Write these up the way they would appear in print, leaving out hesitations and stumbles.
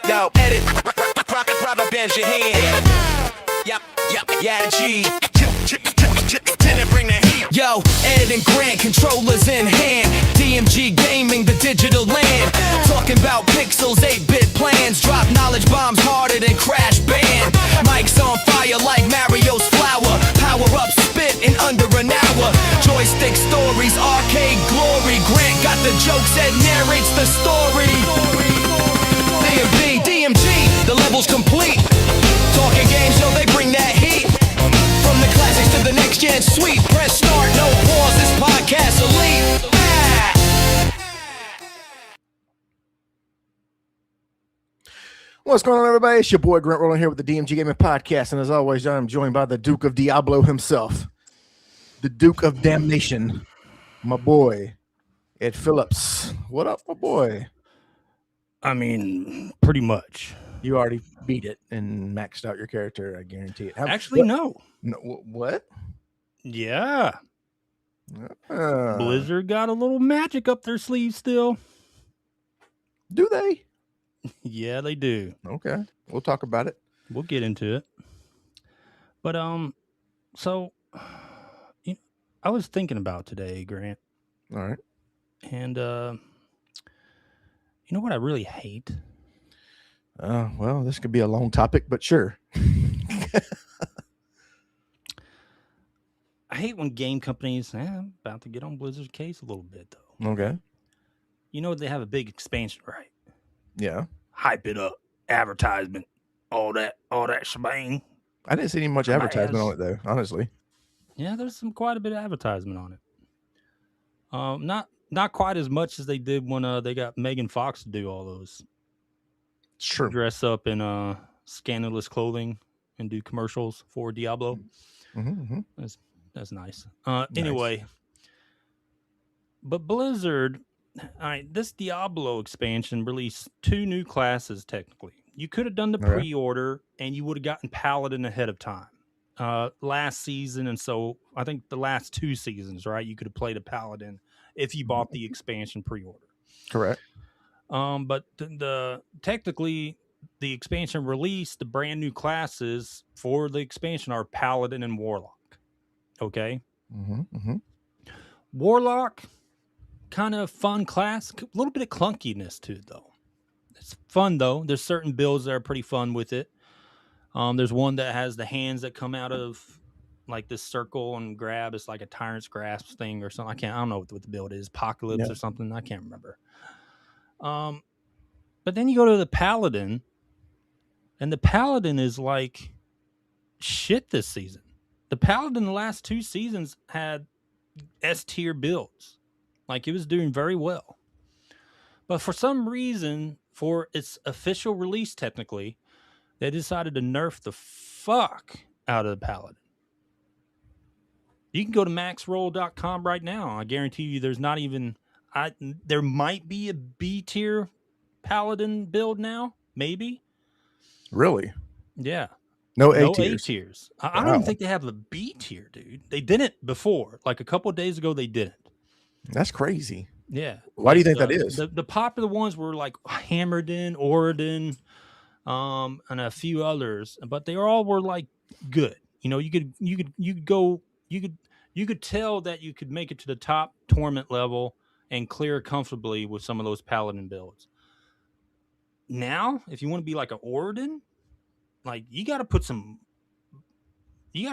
Yo, edit, proper bend your hand. Yep, yeah, G. Bring the heat. Yo, Ed and Grant, controllers in hand. DMG Gaming, the digital land. Talking about pixels, 8-bit plans. Drop knowledge bombs harder than Crash Band. Mike's on fire like Mario's flower. Power up, spit in under an hour. Joystick stories, arcade glory. Grant got the jokes that narrates the story. DMG, the level's complete. Talking games, yo, they bring that heat. From the classics to the next gen sweet. Press start, no pause, this podcast elite. What's going on, everybody? It's your boy Grant Rolling here with the DMG Gaming Podcast, and as always, I'm joined by the Duke of Diablo himself, the Duke of Damnation, my boy, Ed Phillips. What up, my boy? I mean, pretty much. You already beat it and maxed out your character, I guarantee it. Actually, no. What? Yeah. Blizzard got a little magic up their sleeve still. Do they? Yeah, they do. Okay. We'll talk about it. We'll get into it. But, so, I was thinking about today, Grant. All right. And, you know what I really hate? Well, this could be a long topic, but sure. I hate when game companies, I'm about to get on Blizzard's case a little bit, though. Okay. You know, they have a big expansion, right? Yeah. Hype it up, advertisement, all that shebang. I didn't see any much advertisement on it, though, honestly. Yeah, there's quite a bit of advertisement on it. Not quite as much as they did when they got Megan Fox to do all those. Sure. Dress up in scandalous clothing and do commercials for Diablo. Mm-hmm. That's nice. Anyway, but Blizzard, all right, this Diablo expansion released 2 new classes. Technically, you could have done the pre-order and you would have gotten Paladin ahead of time. Last season, and so I think the last 2 seasons, right? You could have played a Paladin if you bought the expansion pre-order. Correct. But technically the expansion released the brand new classes for the expansion are Paladin and Warlock. Okay. Mm-hmm. Warlock, kind of fun class, a little bit of clunkiness to it though. It's fun though. There's certain builds that are pretty fun with it. There's one that has the hands that come out of like this circle and grab. It's like a tyrant's grasp thing or something. I don't know what the build is. Apocalypse or something. I can't remember. But then you go to the Paladin, and the Paladin is like shit this season. The Paladin the last 2 seasons had S-tier builds. Like it was doing very well. But for some reason, for its official release technically, they decided to nerf the fuck out of the Paladin. You can go to maxroll.com right now. I guarantee you there's not even... there might be a B-tier Paladin build now, maybe. Really? Yeah. No A tiers. tiers. I don't even think they have a B tier, dude. They didn't before. Like a couple of days ago, they didn't. That's crazy. Yeah. Why do you think that is? The popular ones were like Hammerden, Oridon, and a few others, but they all were like good. You know, you could tell that you could make it to the top tournament level and clear comfortably with some of those Paladin builds. Now, if you want to be like an Oridon, like you got to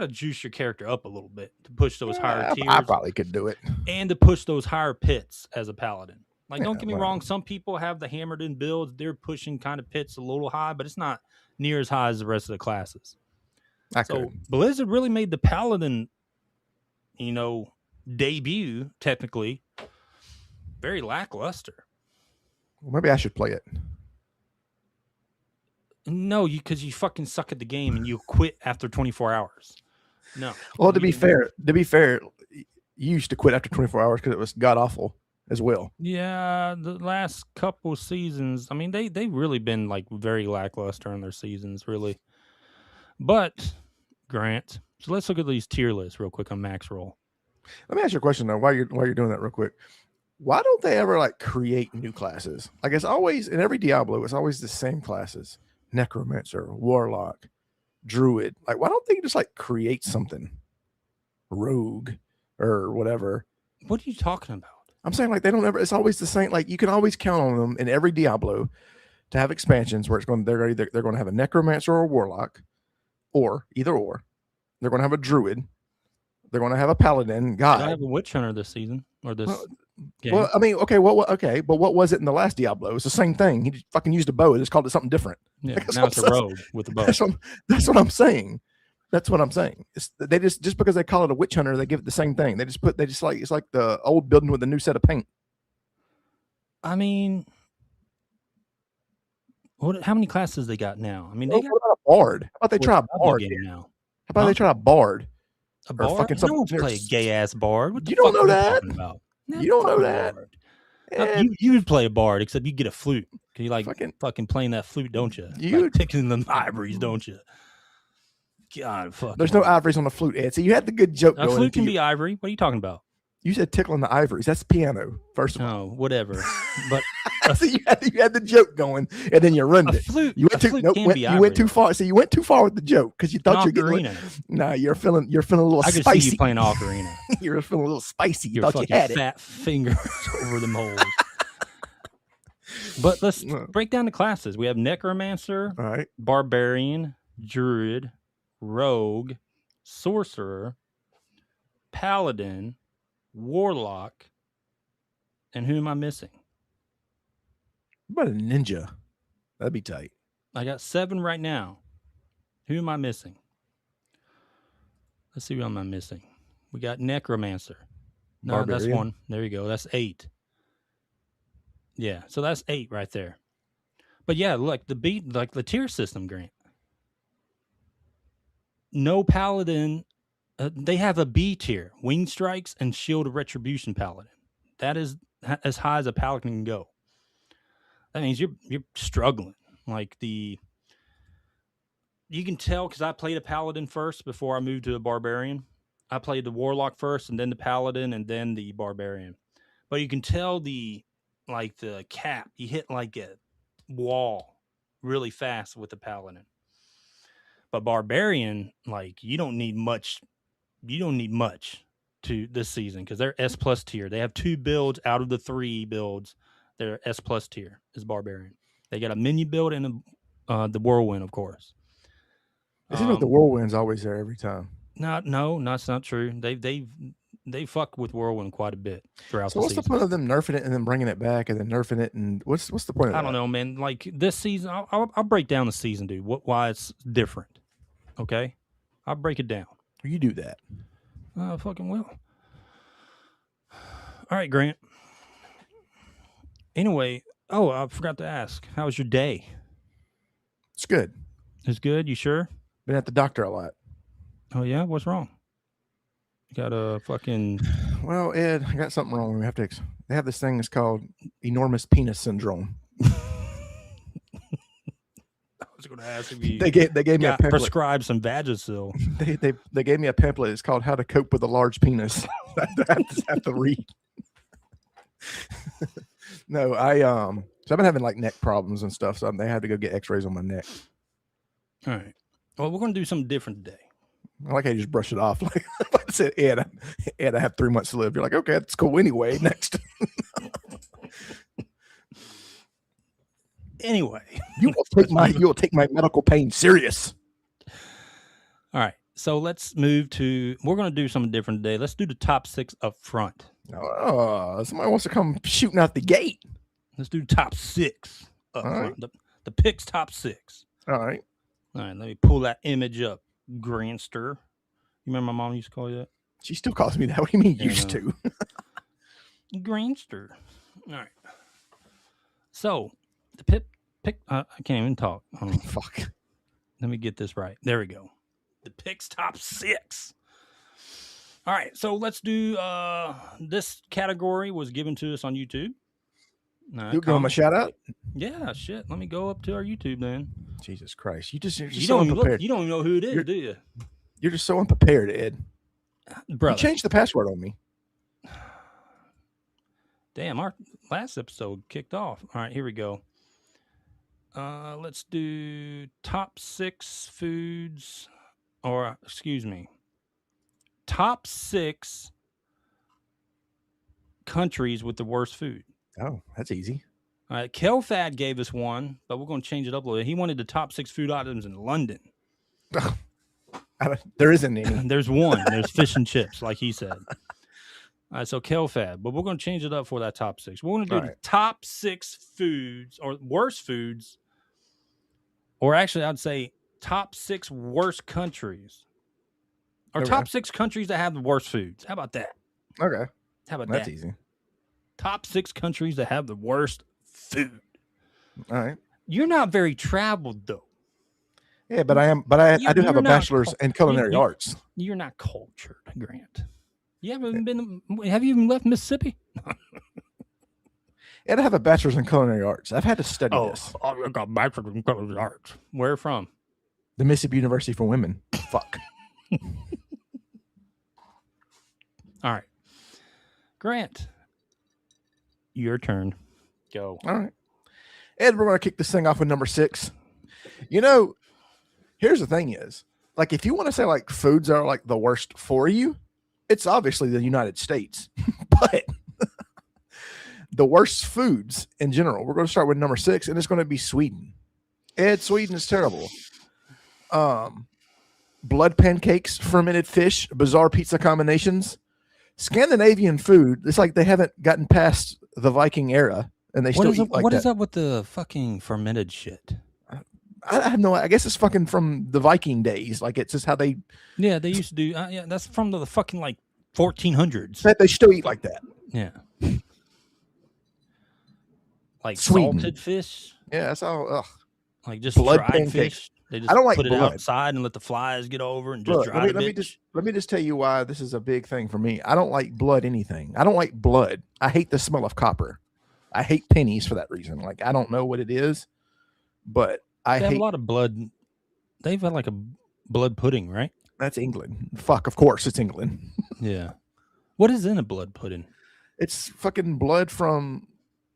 juice your character up a little bit to push those higher tiers. I probably could do it. And to push those higher pits as a Paladin. Like, don't get me wrong, some people have the Hammerden builds. They're pushing kind of pits a little high, but it's not near as high as the rest of the classes. So Blizzard really made the Paladin, debut, technically, very lackluster. Well, maybe I should play it. No, because you fucking suck at the game and you quit after 24 hours. No. Well, to be fair, you used to quit after 24 hours because it was god awful as well. Yeah, the last couple seasons, I mean, they've really been like very lackluster in their seasons, really. But Grant, so let's look at these tier lists real quick on Max Roll. Let me ask you a question though. While you're doing that real quick, Why don't they ever like create new classes? Like it's always in every Diablo, it's always the same classes: Necromancer, Warlock, Druid. Like, why don't they just like create something? Rogue or whatever. What are you talking about? I'm saying like they don't ever. It's always the same. Like you can always count on them in every Diablo to have expansions where they're going to have a Necromancer or a Warlock, or either or. They're going to have a Druid. They're going to have a Paladin. God, I have a Witch Hunter this season or this. Game. Well, I mean, okay, okay, but what was it in the last Diablo? It's the same thing. He just fucking used a bow. They just called it something different. Yeah, now it's a rogue with a bow. That's what I'm saying. That's what I'm saying. They just because they call it a witch hunter, they give it the same thing. It's like the old building with a new set of paint. I mean, how many classes they got now? I mean, they got what about a bard. How about they try a bard now? How about they try a bard? A bard? No one play a gay ass bard. What the you don't fuck know are you that. talking about? You don't know that. You would play a bard, except you get a flute. Cause you like fucking playing that flute, don't you? You like picking the ivories, don't you? God, fuck. There's no ivories on the flute, Ed. So you had the good joke. A flute can be ivory. What are you talking about? You said tickling the ivories. That's piano, first of all. Oh, whatever. But so you had the joke going, and then you ruined it. You went too far. So you went too far with the joke because you thought you were getting. Nah, you're feeling a little spicy. I could see you playing ocarina. You're feeling a little spicy. You thought you had fat fingers over them holes. But let's break down the classes. We have Necromancer, all right, Barbarian, Druid, Rogue, Sorcerer, Paladin, Warlock, and who am I missing? What about a ninja? That'd be tight. I got 7 right now. Who am I missing? Let's see who am I missing. We got Necromancer. No, Barbarian. That's 1. There you go. That's 8. Yeah, so that's 8 right there. But yeah, look, the tier system, Grant. No Paladin. They have a B tier, Wing Strikes and Shield of Retribution Paladin. That is as high as a Paladin can go. That means you're struggling. You can tell because I played a Paladin first before I moved to a Barbarian. I played the Warlock first, and then the Paladin, and then the Barbarian. But you can tell the cap, you hit like a wall really fast with the Paladin. But Barbarian, you don't need much to this season because they're S+ tier. They have 2 builds out of the 3 builds. They're S+ tier is Barbarian. They got a mini build and the Whirlwind, of course. Isn't it the Whirlwind's always there every time? No, that's not true. They fuck with Whirlwind quite a bit throughout the season. So what's the point of them nerfing it and then bringing it back and then nerfing it? And what's the point of that? I don't know, man. Like this season, I'll break down the season, dude. Why it's different. Okay? I'll break it down. You do that. I fucking will. All right, Grant. Anyway, I forgot to ask. How was your day? It's good. It's good? You sure? Been at the doctor a lot. Oh, yeah? What's wrong? You got a fucking... Well, Ed, I got something wrong. They have this thing that's called enormous penis syndrome. I was going to ask if you they gave me a pamphlet. Prescribe some Vagisil. They gave me a pamphlet. It's called How to Cope with a Large Penis. I have to read. No, so I've been having neck problems and stuff, so they had to go get x-rays on my neck. All right. Well, we're going to do something different today. I like how you just brush it off. Like I said, Ed, I have 3 months to live. You're like, okay, that's cool anyway. Next. Anyway. You will take my medical pain serious. All right. So let's move to, we're going to do something different today. Let's do the top 6 up front. Oh, somebody wants to come shooting out the gate. Let's do top 6 up front. Right. The picks top 6. All right. Let me pull that image up. Grantster. You remember my mom used to call you that? She still calls me that. What do you mean used to? Grantster. All right. So the pick. I can't even talk. Fuck. Let me get this right. There we go. The picks top 6. All right. So let's do this category was given to us on YouTube. You give them a shout out? Yeah, shit. Let me go up to our YouTube then. Jesus Christ. You're just you so unprepared. You don't even know who it is, do you? You're just so unprepared, Ed. Brother. You changed the password on me. Damn, our last episode kicked off. All right, here we go. Let's do top 6 foods, or excuse me, top 6 countries with the worst food. Oh, that's easy. All right, Kelfad gave us one, but we're going to change it up a little bit. He wanted the top 6 food items in London. There isn't any. There's one. There's fish and chips, like he said. All right, so Kelfad, but we're going to change it up for that top 6. We're going to do the top 6 foods or worst foods, or actually, I'd say top 6 worst countries, or top 6 countries that have the worst foods. How about that? Okay. How about That's that? easy. Top 6 countries that have the worst food. All right. You're not very traveled, though. Yeah, but I am. But I do have a bachelor's in culinary arts. You're not cultured, Grant. You haven't been. Have you even left Mississippi? And I have a bachelor's in culinary arts. I've had to study this. Oh, I got a bachelor's in culinary arts. Where from? The Mississippi University for Women. Fuck. All right, Grant, your turn. Go. All right, Ed, we're going to kick this thing off with number 6. You know, here's the thing is, like, if you want to say like foods are like the worst for you, it's obviously the United States. But the worst foods in general, we're going to start with number 6, and it's going to be Sweden. Ed, Sweden is terrible. Blood pancakes, fermented fish, bizarre pizza combinations. Scandinavian food, it's like they haven't gotten past the Viking era, and they still eat like that. What is up with the fucking fermented shit? I have no. I guess it's fucking from the Viking days. Like, it's just how they. Yeah, they used to do. Yeah, that's from the fucking like 1400s. That they still eat like that. Yeah. Like Sweden. salted fish. Yeah, that's all. Ugh. Like just Blood dried pancakes. fish. They just I don't like put it blood. outside and let the flies get over and just Look, dry it. let me just tell you why this is a big thing for me. I don't like blood anything. I don't like blood. I hate the smell of copper. I hate pennies for that reason. Like, I don't know what it is, but I They have hate. a lot of blood. They've had like a blood pudding, right? That's England. Fuck, of course it's England. Yeah. What is in a blood pudding? It's fucking blood from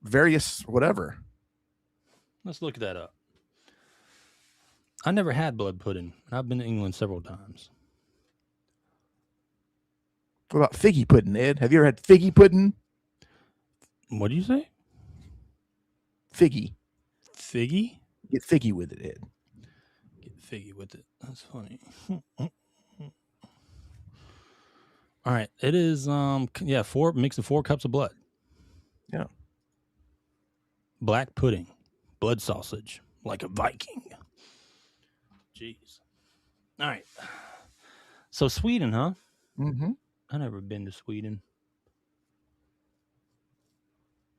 various whatever. Let's look that up. I never had blood pudding, and I've been to England several times. What about figgy pudding, Ed? Have you ever had figgy pudding? What do you say? Figgy. Figgy? Get figgy with it, Ed. Get figgy with it. That's funny. All right. It is, mix of 4 cups of blood. Yeah. Black pudding. Blood sausage. Like a Viking. Jeez. All right. So Sweden, huh? Mm-hmm. I never been to Sweden.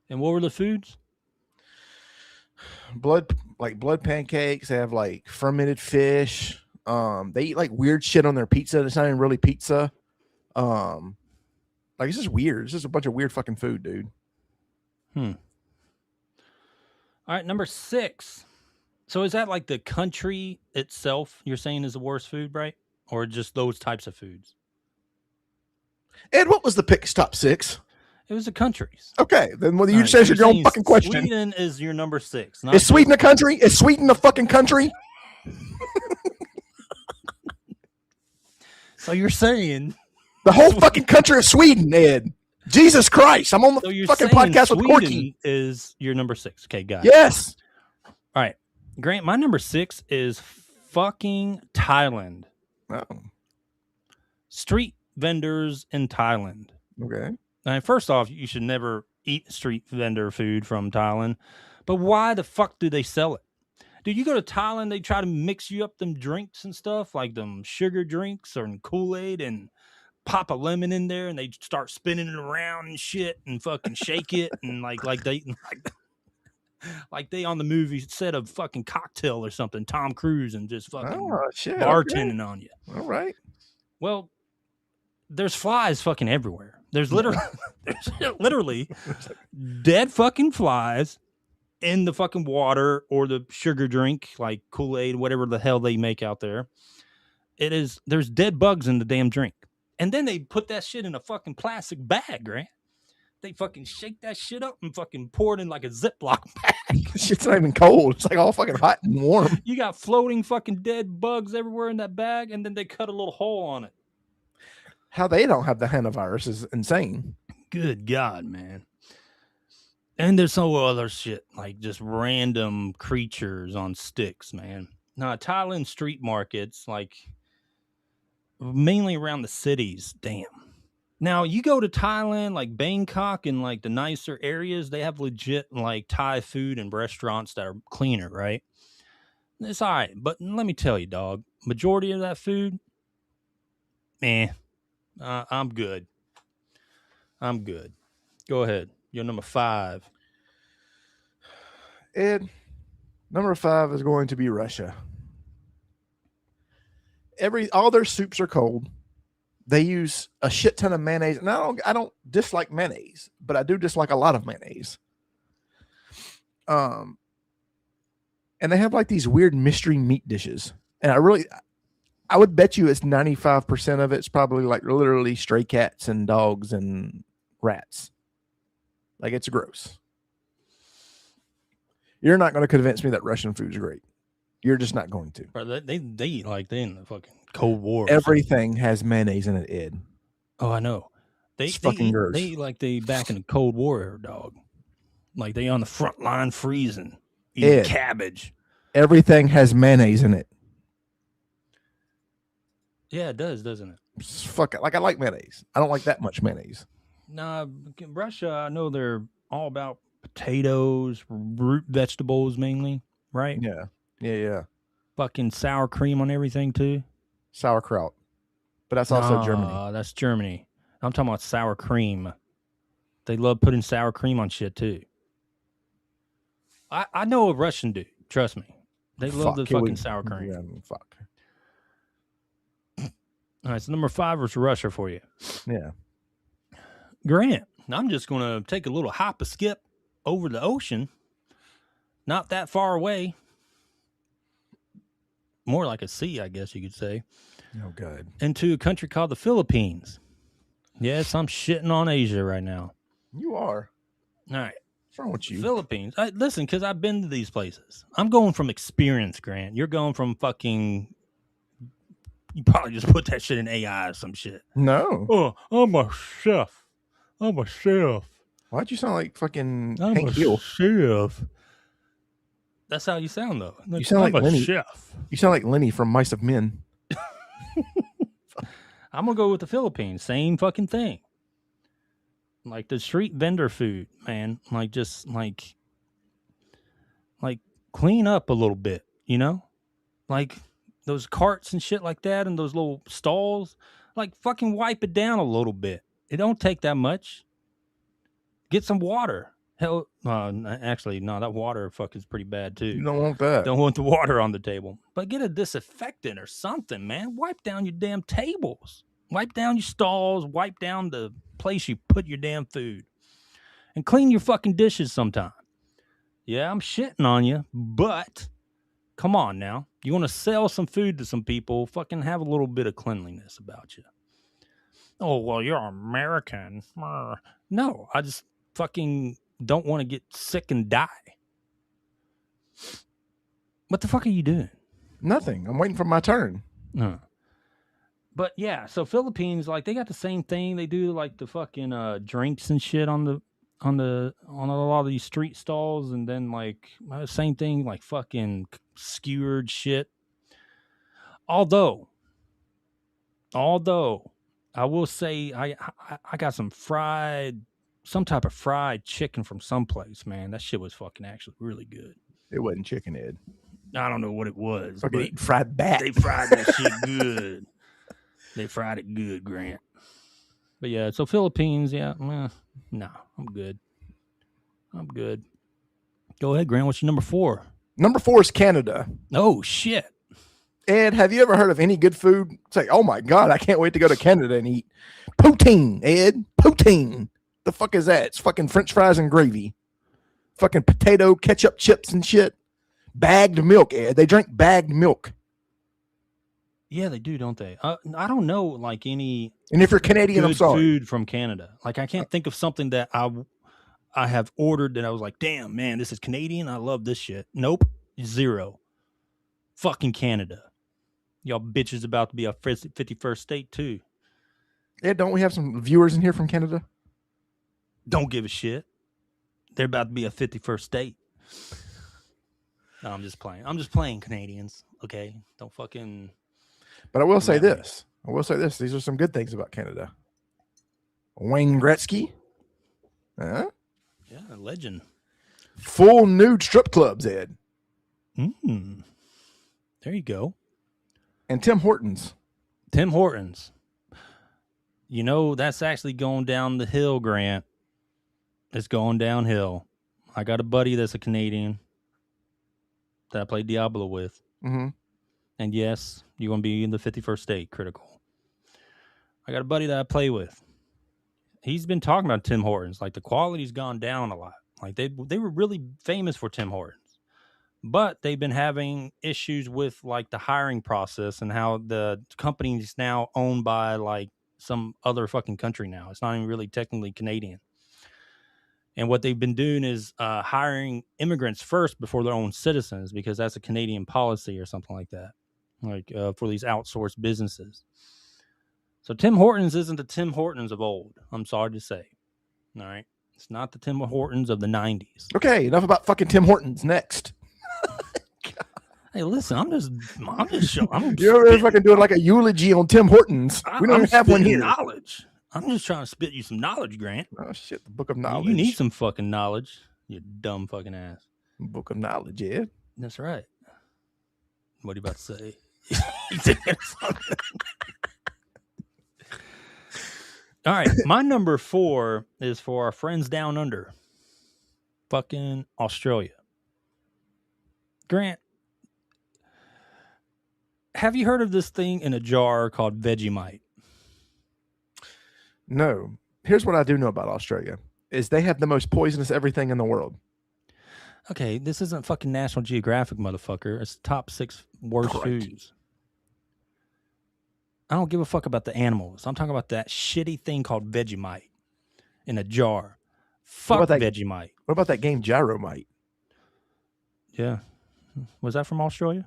And what were the foods? Blood pancakes. They have like fermented fish. They eat like weird shit on their pizza. It's not even really pizza. Like, it's just weird. It's just a bunch of weird fucking food, dude. All right, number 6. So is that like the country itself you're saying is the worst food, right? Or just those types of foods? Ed, what was the pick's top 6? It was the countries. Okay, then you All just right, answered so your you're own fucking question. Sweden is your number 6. Is Sweden a country? Is Sweden a fucking country? So you're saying The whole fucking country of Sweden, Ed. Jesus Christ. I'm on the fucking podcast Sweden with Corky. is your number 6. Okay, got it. Yes. All right. Grant, my number 6 is fucking Thailand. Oh, Street vendors in Thailand. okay. Now, first off, you should never eat street vendor food from Thailand. But why the fuck do they sell it? Dude, you go to Thailand, they try to mix you up them drinks and stuff, like them sugar drinks or Kool-Aid, and pop a lemon in there, and they start spinning it around and shit and fucking shake it, and like they on the movie set of fucking Cocktail or something, Tom Cruise, and just fucking bartending on you. All right. Well, there's flies fucking everywhere. There's literally dead fucking flies in the fucking water or the sugar drink, like Kool-Aid, whatever the hell they make out there. There's dead bugs in the damn drink. And then they put that shit in a fucking plastic bag, right? They fucking shake that shit up and fucking pour it in like a Ziploc bag. Shit's not even cold. It's like all fucking hot and warm. You got floating fucking dead bugs everywhere in that bag, and then they cut a little hole on it. How they don't have the hantavirus is insane. Good God, man. And there's some other shit, like just random creatures on sticks, man. Now, Thailand street markets, like mainly around the cities, damn. Now, you go to Thailand, like Bangkok and like the nicer areas, they have legit like Thai food and restaurants that are cleaner, right? It's all right. But let me tell you, dog, majority of that food, I'm good. I'm good. Go ahead. You're number 5. Ed, number 5 is going to be Russia. All their soups are cold. They use a shit ton of mayonnaise, and I don't dislike mayonnaise, but I do dislike a lot of mayonnaise. And they have like these weird mystery meat dishes, and I would bet you it's 95% of it's probably like literally stray cats and dogs and rats. Like, it's gross. You're not going to convince me that Russian food's great. You're just not going to. Bro, they eat like they in the fucking Cold War. Everything has mayonnaise in it, Ed. Oh, I know. It's fucking gross. They eat like they back in the Cold War, dog. Like they on the front line freezing, eating cabbage. Everything has mayonnaise in it. Yeah, it does, doesn't it? Fuck it. Like, I like mayonnaise. I don't like that much mayonnaise. Nah, Russia, I know they're all about potatoes, root vegetables mainly, right? Yeah. Fucking sour cream on everything too. Sauerkraut. But that's also Germany. That's Germany. I'm talking about sour cream. They love putting sour cream on shit too. I know a Russian dude. Trust me. They love the fucking sour cream. Yeah, fuck. All right, so number 5 was Russia for you. Yeah. Grant, I'm just going to take a little hop a skip over the ocean. Not that far away. More like a sea, I guess you could say. Oh, God. Into a country called the Philippines. Yes, I'm shitting on Asia right now. You are. All right. What's wrong with you? Philippines. Listen, because I've been to these places. I'm going from experience, Grant. You're going from fucking... You probably just put that shit in AI or some shit. No. Oh, I'm a chef. Why'd you sound like fucking I'm Hank a Hill? chef. That's how you sound, though. You sound like a Lenny. chef. You sound like Lenny from Mice of Men. I'm going to go with the Philippines. Same fucking thing. Like the street vendor food, man. Like, just like clean up a little bit, you know? Like those carts and shit like that and those little stalls. Like, fucking wipe it down a little bit. It don't take that much. Get some water. Hell, actually, no, that water fuck is pretty bad too. You don't want that. Don't want the water on the table. But get a disinfectant or something, man. Wipe down your damn tables. Wipe down your stalls. Wipe down the place you put your damn food. And clean your fucking dishes sometime. Yeah, I'm shitting on you, but come on now. You want to sell some food to some people, fucking have a little bit of cleanliness about you. Oh, well, you're American. No, I just fucking don't want to get sick and die. What the fuck are you doing? Nothing. I'm waiting for my turn. But yeah, so Philippines, like, they got the same thing. They do like the fucking drinks and shit on a lot of these street stalls, and then like same thing, like fucking skewered shit. Although I will say I got some type of fried chicken from someplace, man. That shit was fucking actually really good. It wasn't chicken, Ed. I don't know what it was. Fucking fried bat. They fried that shit good. They fried it good, Grant. But yeah, so Philippines, yeah, no, I'm good. Go ahead, Grant. What's your number 4? Number 4 is Canada. Oh, shit. Ed, have you ever heard of any good food? Say, oh my God, I can't wait to go to Canada and eat poutine, Ed. Poutine. The fuck is that? It's fucking French fries and gravy. Fucking potato, ketchup, chips and shit. Bagged milk, Ed. They drink bagged milk. Yeah, they do, don't they? I don't know, like any. And if you're Canadian, I'm good sorry. food from Canada. Like I can't think of something that I have ordered that I was like, damn, man, this is Canadian. I love this shit. Nope, zero. Fucking Canada. Y'all bitches about to be a 51st state too. Yeah, don't we have some viewers in here from Canada? Don't give a shit. They're about to be a 51st state. No, I'm just playing. I'm just playing, Canadians. Okay, don't fucking. But I will say this. These are some good things about Canada. Wayne Gretzky. Huh? Yeah, legend. Full nude strip clubs, Ed. There you go. And Tim Hortons. Tim Hortons. You know, that's actually going down the hill, Grant. It's going downhill. I got a buddy that's a Canadian that I played Diablo with. Mm-hmm. And yes, you're going to be in the 51st state, critical. I got a buddy that I play with. He's been talking about Tim Hortons. Like, the quality's gone down a lot. Like, they were really famous for Tim Hortons. But they've been having issues with, like, the hiring process and how the company is now owned by, like, some other fucking country now. It's not even really technically Canadian. And what they've been doing is hiring immigrants first before their own citizens, because that's a Canadian policy or something like that, like for these outsourced businesses. So Tim Hortons isn't the Tim Hortons of old. I'm sorry to say. All right. It's not the Tim Hortons of the 90s. Okay, enough about fucking Tim Hortons. Next. Hey, listen, I'm just showing. You're really fucking doing like a eulogy on Tim Hortons. We don't even have one here. Knowledge. I'm just trying to spit you some knowledge, Grant. Oh, shit. The book of knowledge. You need some fucking knowledge, you dumb fucking ass. Book of knowledge, yeah. That's right. What are you about to say? All right. My number 4 is for our friends down under. Fucking Australia. Grant, have you heard of this thing in a jar called Vegemite? No. Here's what I do know about Australia is they have the most poisonous everything in the world. Okay, this isn't fucking National Geographic, motherfucker. It's top 6 worst foods. I don't give a fuck about the animals. I'm talking about that shitty thing called Vegemite in a jar. Fuck Vegemite. What about that game Gyromite? Yeah. Was that from Australia?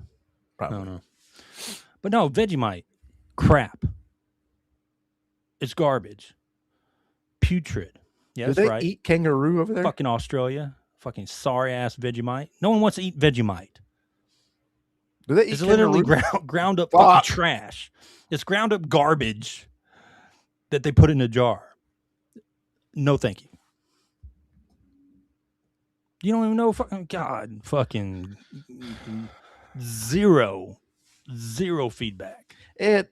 Probably. I don't know. But no, Vegemite. Crap. It's garbage. Putrid. Yeah, that's right. Do they eat kangaroo over there? Fucking Australia. Fucking sorry-ass Vegemite. No one wants to eat Vegemite. Do they eat It's kangaroo? literally ground up fucking trash. It's ground up garbage that they put in a jar. No, thank you. You don't even know. God, fucking zero feedback. Ed,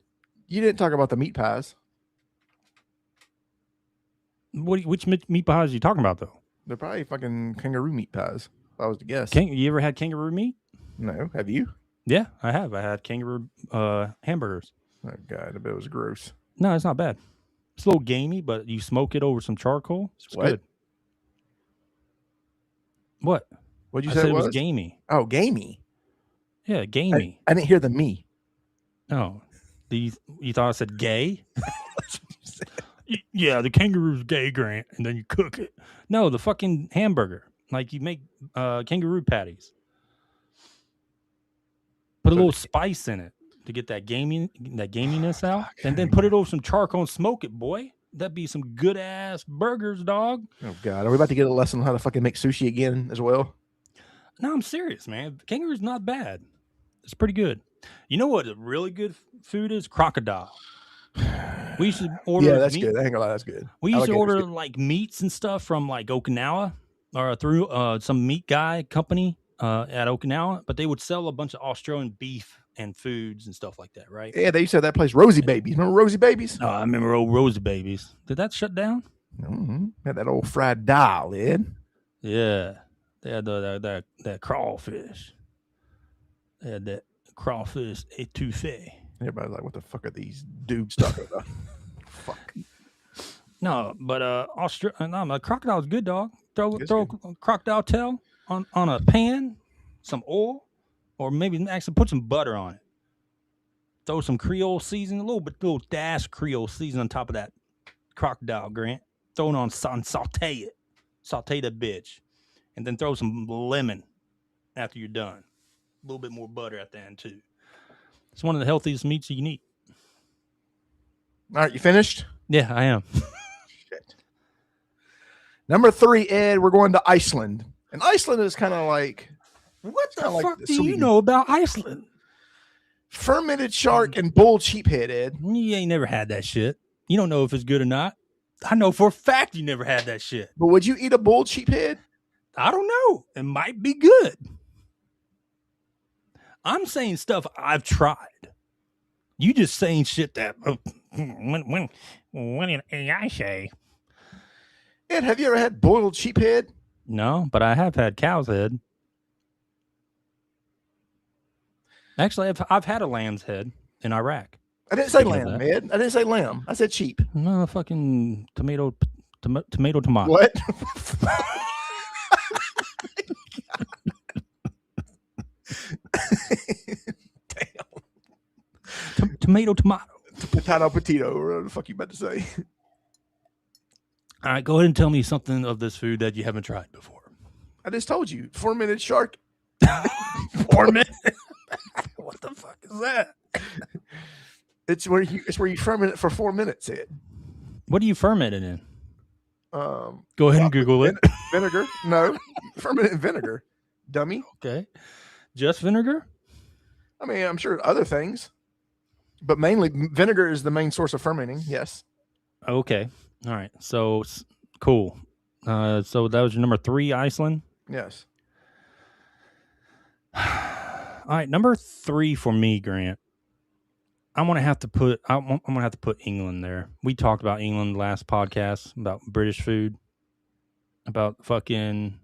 you didn't talk about the meat pies. Which meat pies are you talking about, though? They're probably fucking kangaroo meat pies, if I was to guess. You ever had kangaroo meat? No. Have you? Yeah, I have. I had kangaroo hamburgers. Oh, God. I bet it was gross. No, it's not bad. It's a little gamey, but you smoke it over some charcoal. It's good. What? What'd you I say said it was gamey. Oh, gamey. Yeah, gamey. I didn't hear the me. No. You thought I said gay? Yeah, the kangaroo's gay, Grant, and then you cook it. No, the fucking hamburger. Like you make kangaroo patties. Put a little spice in it to get that gaminess out, and then put it over some charcoal and smoke it, boy. That'd be some good ass burgers, dog. Oh God, are we about to get a lesson on how to fucking make sushi again as well? No, I'm serious, man. Kangaroo's not bad. It's pretty good. You know what a really good food is? Crocodile. We used to order. Yeah, that's meat. good. I ain't gonna lie, that's good. We used to order like meats and stuff from like Okinawa or through some meat guy company at Okinawa, but they would sell a bunch of Australian beef and foods and stuff like that, right? Yeah, they used to have that place, Rosie Babies. Remember Rosie Babies? I remember old Rosie Babies. Did that shut down? Mm-hmm. Had that old fried dial, Ed. Yeah, they had that crawfish. They had that crawfish etouffee. Everybody's like, what the fuck are these dudes talking about? Fuck. No, but no, crocodile's good, dog. Throw a crocodile tail on a pan, some oil, or maybe actually put some butter on it. Throw some Creole seasoning, a little dash Creole seasoning on top of that crocodile, Grant. Throw it on saute it. Saute that bitch. And then throw some lemon after you're done. A little bit more butter at the end, too. It's one of the healthiest meats you can eat. All right, you finished? Yeah, I am. Shit. Number 3, Ed, we're going to Iceland. And Iceland is kind of like... What the fuck do you know about Iceland? Fermented shark and bull sheephead, Ed. You ain't never had that shit. You don't know if it's good or not. I know for a fact you never had that shit. But would you eat a bull sheephead? I don't know. It might be good. I'm saying stuff I've tried. You just saying shit that when did I say? Ed, have you ever had boiled sheephead? No, but I have had cow's head. Actually, I've had a lamb's head in Iraq. I didn't say lamb, Ed. I didn't say lamb. I said sheep. No, fucking tomato. What? Damn. Tomato. Potato, whatever the fuck you about to say. All right, go ahead and tell me something of this food that you haven't tried before. I just told you. Fermented shark. 4 minutes? What the fuck is that? It's where you ferment it for 4 minutes, Ed. What do you ferment it in? Go ahead and Google it. Vinegar? No. Ferment it in vinegar. Dummy. Okay. Just vinegar? I mean, I'm sure other things. But mainly vinegar is the main source of fermenting, yes. Okay. All right. So cool. So that was your number 3, Iceland? Yes. All right, number 3 for me, Grant. I'm gonna have to put England there. We talked about England last podcast, about British food, about fucking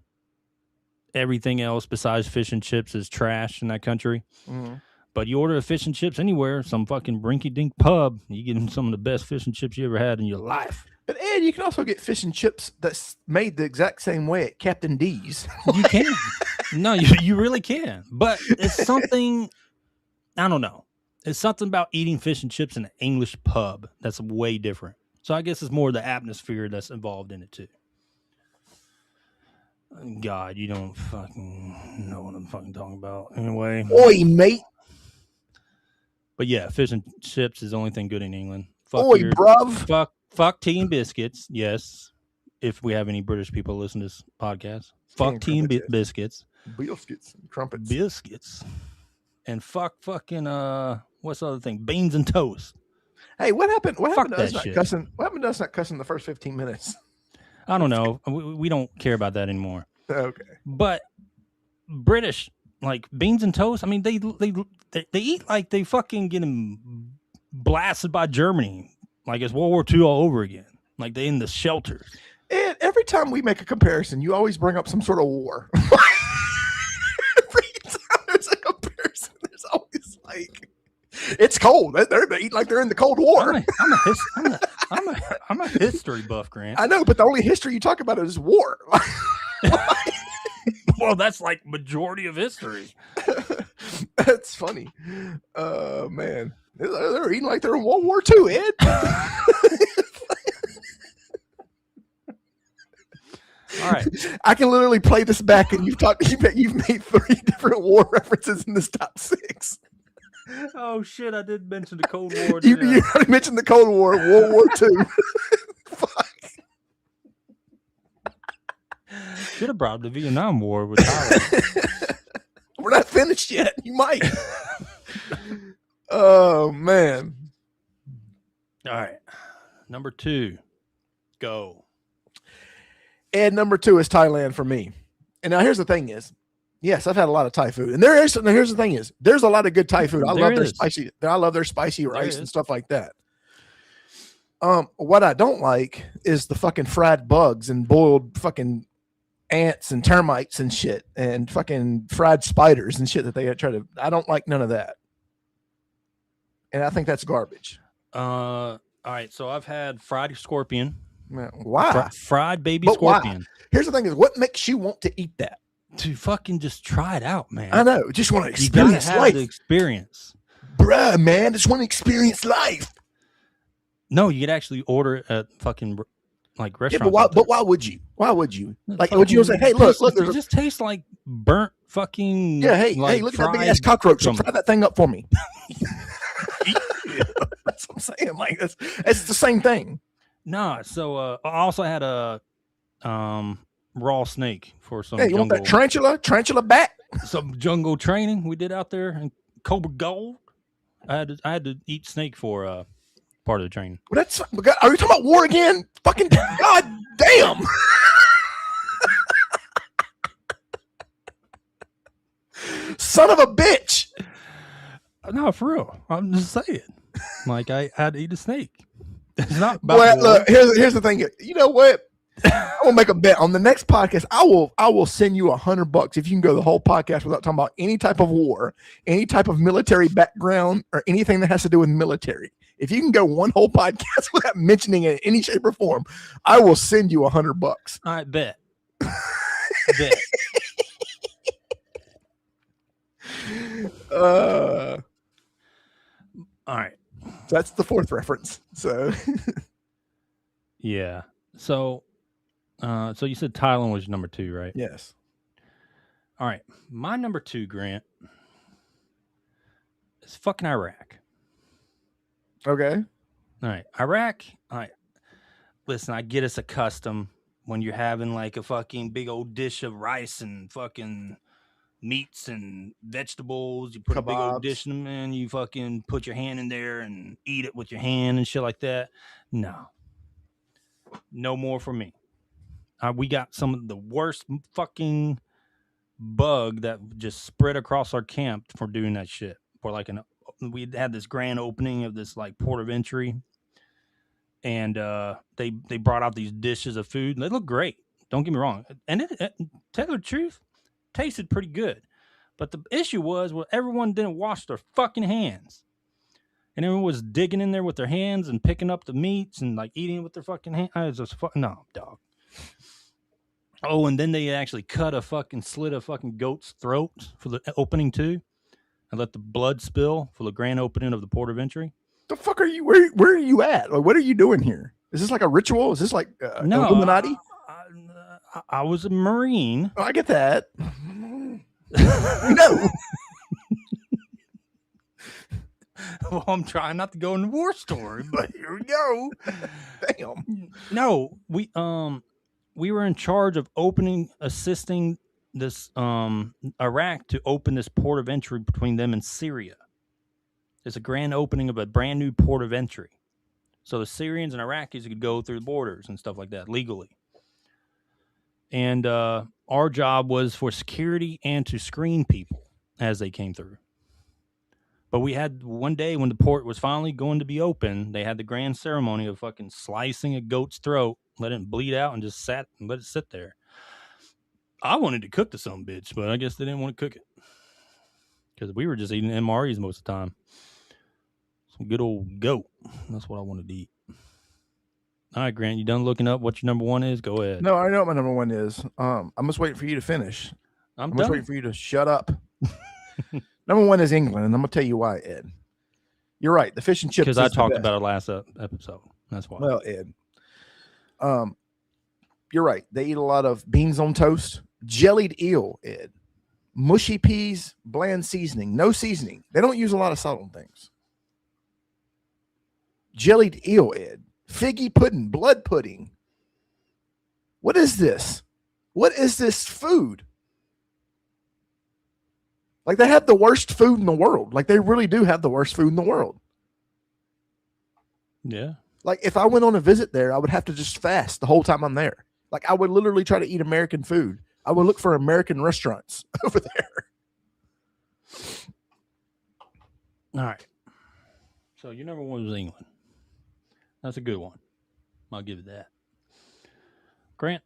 everything else besides fish and chips is trash in that country. Mm-hmm. But you order a fish and chips anywhere, some fucking rinky-dink pub, you get some of the best fish and chips you ever had in your life. But Ed, you can also get fish and chips that's made the exact same way at Captain D's. You can. No, you really can. But it's something, I don't know. It's something about eating fish and chips in an English pub that's way different. So I guess it's more the atmosphere that's involved in it too. God, you don't fucking know what I'm fucking talking about. Anyway. Oi, mate. But yeah, fish and chips is the only thing good in England. Fuck Oi, bruv. Fuck tea and biscuits. Yes. If we have any British people listen to this podcast. Fuck tea and biscuits. Biscuits. Crumpets. Biscuits. And fucking what's the other thing? Beans and toast. Hey, what happened? What happened to us that not cussing? What happened to us not cussing the first 15 minutes? I don't know. We don't care about that anymore. Okay. But British, like beans and toast, I mean, they eat like they fucking getting blasted by Germany. Like it's World War II all over again. Like they in the shelters. And every time we make a comparison, you always bring up some sort of war. Every time there's a comparison, there's always like, it's cold. They eat like they're in the Cold War. I'm a history buff, Grant. I know, but the only history you talk about is war. Well, that's like majority of history. That's funny. Man, they're eating like they're in World War II, Ed. All right, I can literally play this back, and you've made 3 different war references in this top 6. Oh shit! I did mention the Cold War. You already mentioned the Cold War, World War II. Fuck. Should have brought up the Vietnam War with Tyler. We're not finished yet. You might. Oh man. All right, number 2, go. And number 2 is Thailand for me. And now here's the thing is, yes, I've had a lot of Thai food. And here's the thing is, there's a lot of good Thai food. I love their spicy rice and stuff like that. What I don't like is the fucking fried bugs and boiled fucking ants and termites and shit and fucking fried spiders and shit that they try to. I don't like none of that. And I think that's garbage. All right, so I've had fried scorpion. Why? Fried baby scorpion. Why? Here's the thing is, what makes you want to eat that? To fucking just try it out, man. I know. Just want to experience life. The experience. bruh, man, I just want to experience life. No, you could actually order it at fucking like Yeah, restaurants. but why would you? Why would you? Like, Fucking, would you say, hey, look, it there's just tastes like burnt fucking. yeah, hey, like look at that big ass cockroach. So something. fry that thing up for me. That's what I'm saying. Like, it's the same thing. No, so I also had a raw snake for some. Hey, you want that tarantula bat? Some jungle training we did out there in Cobra Gold. I had to eat snake for part of the training. Well, are you talking about war again? Fucking god damn! Son of a bitch! No, for real. I'm just saying. Like I had to eat a snake. It's not about Well, war. look, here's the thing. You know what? I will make a bet on the next podcast. I will send you $100 if you can go the whole podcast without talking about any type of war, any type of military background, or anything that has to do with military. If you can go one whole podcast without mentioning it in any shape or form, I will send you $100. All right, bet. Bet. All right. That's the fourth reference. So yeah. So you said Thailand was number 2, right? yes. All right. My number 2, Grant, is fucking Iraq. Okay. All right. Iraq. All right. Listen, I get it's a custom when you're having like a fucking big old dish of rice and fucking meats and vegetables. You put a big old dish in them and you fucking put your hand in there and eat it with your hand and shit like that. No more for me. We got some of the worst fucking bug that just spread across our camp for doing that shit. For like we had this grand opening of this like port of entry, and they brought out these dishes of food. And they look great. Don't get me wrong. And it, tell the truth, tasted pretty good. But the issue was, well, everyone didn't wash their fucking hands. And everyone was digging in there with their hands and picking up the meats and like eating it with their fucking hands. I was just no, dog. Oh, and then they actually slit a fucking goat's throat for the opening too, and let the blood spill for the grand opening of the port of entry. The fuck are you? Where are you at? Like, what are you doing here? Is this like a ritual? Is this like no, Illuminati? I was a Marine. Oh, I get that. No. Well, I'm trying not to go in the war story, but here we go. Damn. No, we were in charge of assisting this Iraq to open this port of entry between them and Syria. It's a grand opening of a brand new port of entry. So the Syrians and Iraqis could go through the borders and stuff like that legally. And our job was for security and to screen people as they came through. But we had one day when the port was finally going to be open, they had the grand ceremony of fucking slicing a goat's throat, let it bleed out, and just let it sit there. I wanted to cook the son bitch, but I guess they didn't want to cook it. Because we were just eating MREs most of the time. Some good old goat. That's what I wanted to eat. All right, Grant, you done looking up what your number 1 is? Go ahead. No, I know what my number 1 is. I'm just waiting for you to finish. I'm just waiting for you to shut up. Number 1 is England, and I'm gonna tell you why, Ed. You're right. The fish and chips. Because I talked about it last episode. That's why. Well, Ed, you're right. They eat a lot of beans on toast, jellied eel, Ed, mushy peas, bland seasoning, no seasoning. They don't use a lot of salt on things. Jellied eel, Ed, figgy pudding, blood pudding. What is this? What is this food? Like, they have the worst food in the world. Like, they really do have the worst food in the world. Yeah. Like, if I went on a visit there, I would have to just fast the whole time I'm there. Like, I would literally try to eat American food. I would look for American restaurants over there. All right. So your number 1 was England. That's a good one. I'll give it that. Grant,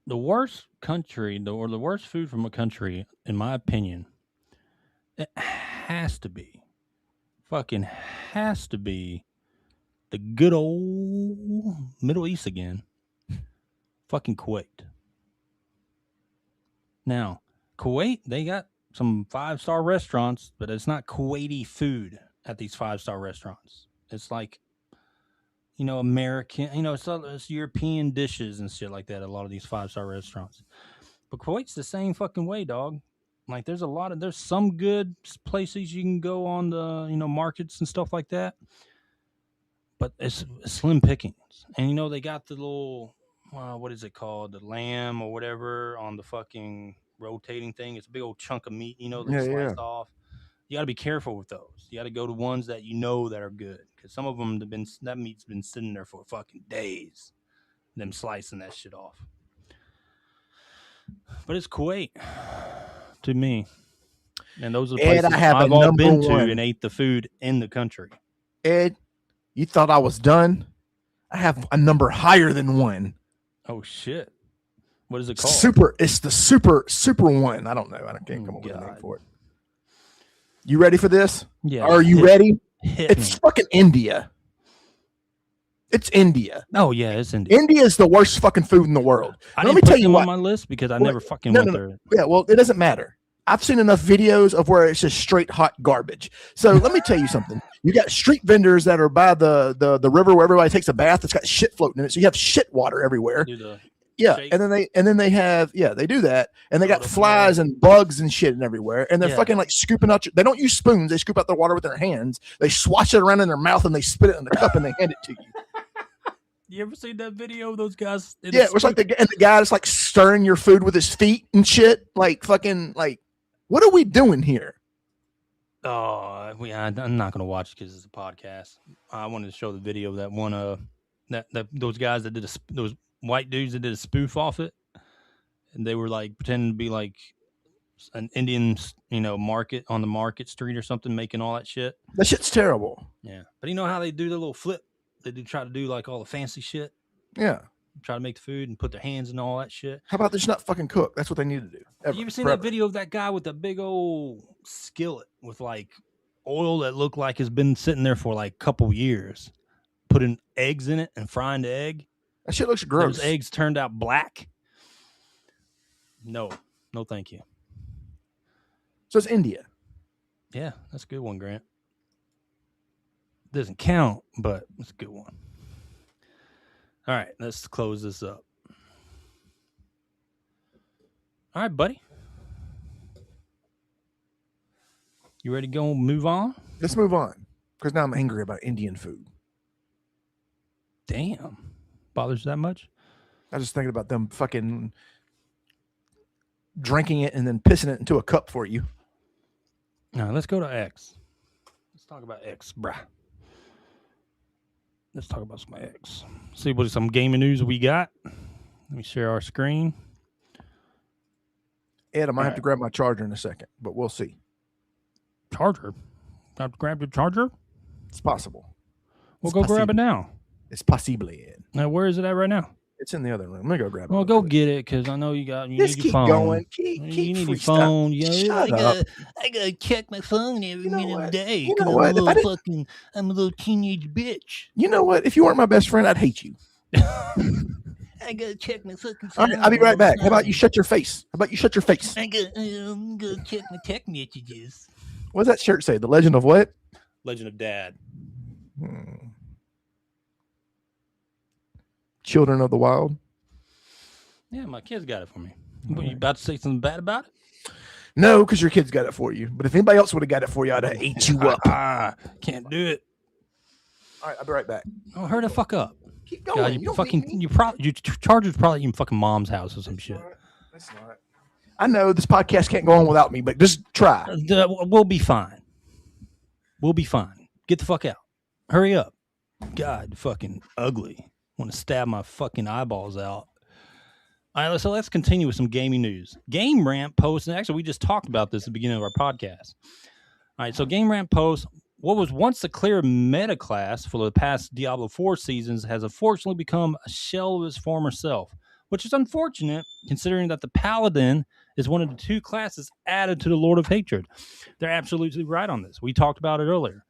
the worst country, or the worst food from a country, in my opinion, it has to be the good old Middle East again. Fucking Kuwait. Now, Kuwait, they got some 5-star restaurants, but it's not Kuwaiti food at these 5-star restaurants. It's like, American, it's European dishes and shit like that at a lot of these 5-star restaurants. But Kuwait's the same fucking way, dog. Like there's some good places you can go on the, markets and stuff like that. But it's slim pickings. And they got the little, what is it called? The lamb or whatever on the fucking rotating thing. It's a big old chunk of meat, that's sliced off. You got to be careful with those. You got to go to ones that that are good, because some of them that meat's been sitting there for fucking days. Them slicing that shit off. But it's Kuwait to me, and those are the places I've all been to and ate the food in the country. Ed, you thought I was done? I have a number higher than 1. Oh shit! What is it called? It's the super one. I don't know. I can't come up with a name for it. You ready for this? Yeah. Are you ready? It's fucking India. It's India. Oh yeah, it's India. India is the worst fucking food in the world. Let me tell you on my list because I never fucking went there. Yeah, well, it doesn't matter. I've seen enough videos of where it's just straight hot garbage. So let me tell you something. You got street vendors that are by the river where everybody takes a bath. It's got shit floating in it. So you have shit water everywhere. Yeah, shake. and then they have they do that, and they got flies and bugs and shit and everywhere, and they're fucking like scooping out. They don't use spoons; they scoop out the water with their hands. They swash it around in their mouth and they spit it in the cup and they hand it to you. You ever seen that video of those guys? Yeah, it was like the guy that's like stirring your food with his feet and shit. Like fucking like, what are we doing here? Oh, I'm not gonna watch it because it's a podcast. I wanted to show the video of that one. That those guys that did those white dudes that did a spoof off it, and they were like pretending to be like an Indian, market on the market street or something, making all that shit. That shit's terrible. Yeah, but you know how they do the little flip? They do try to do like all the fancy shit. Yeah, try to make the food and put their hands in all that shit. How about this? Not fucking cook. That's what they need to do. You ever seen that video of that guy with the big old skillet with like oil that looked like it's been sitting there for like a couple years, putting eggs in it and frying the egg? That shit looks gross. Those eggs turned out black. No, thank you. So it's India. Yeah, that's a good one, Grant. Doesn't count, but it's a good one. All right, let's close this up. All right, buddy. You ready to go move on? Let's move on, because now I'm angry about Indian food. Damn. Bothers you that much? I was just thinking about them fucking drinking it and then pissing it into a cup for you. All right, let's go to X. Let's talk about X, bruh. Let's talk about some X. See what some gaming news we got. Let me share our screen. Ed, I might have to grab my charger in a second, but we'll see. Charger? Have to grab your charger? It's possible. We'll go grab it now. It's possible, Ed. Now, where is it at right now? It's in the other room. Let me go grab it. Well, go get it, because I know you need your phone. Going. You need your phone. Shut up. I gotta check my phone every minute of the day. You know what? I'm a little teenage bitch. You know what? If you weren't my best friend, I'd hate you. I gotta check my fucking phone. All right, I'll be right back. How about you shut your face? I'm gonna check my text messages. What does that shirt say? The Legend of what? Legend of Dad. Children of the Wild. Yeah, my kids got it for me. What, you about to say something bad about it? No, because your kids got it for you. But if anybody else would have got it for you, I'd have ate you up. Can't do it. All right, I'll be right back. Oh, hurry the fuck up. Keep going. God, your charger's probably in fucking mom's house or some shit. That's not. I know this podcast can't go on without me, but just try. We'll be fine. We'll be fine. Get the fuck out. Hurry up. God, fucking ugly. Want to stab my fucking eyeballs out. All right, so let's continue with some gaming news. Game Ramp posts, and actually we just talked about this at the beginning of our podcast. All right, so Game Ramp posts, what was once a clear meta class for the past Diablo IV seasons has unfortunately become a shell of its former self, which is unfortunate considering that the Paladin is one of the two classes added to the Lord of Hatred. They're absolutely right on this. We talked about it earlier.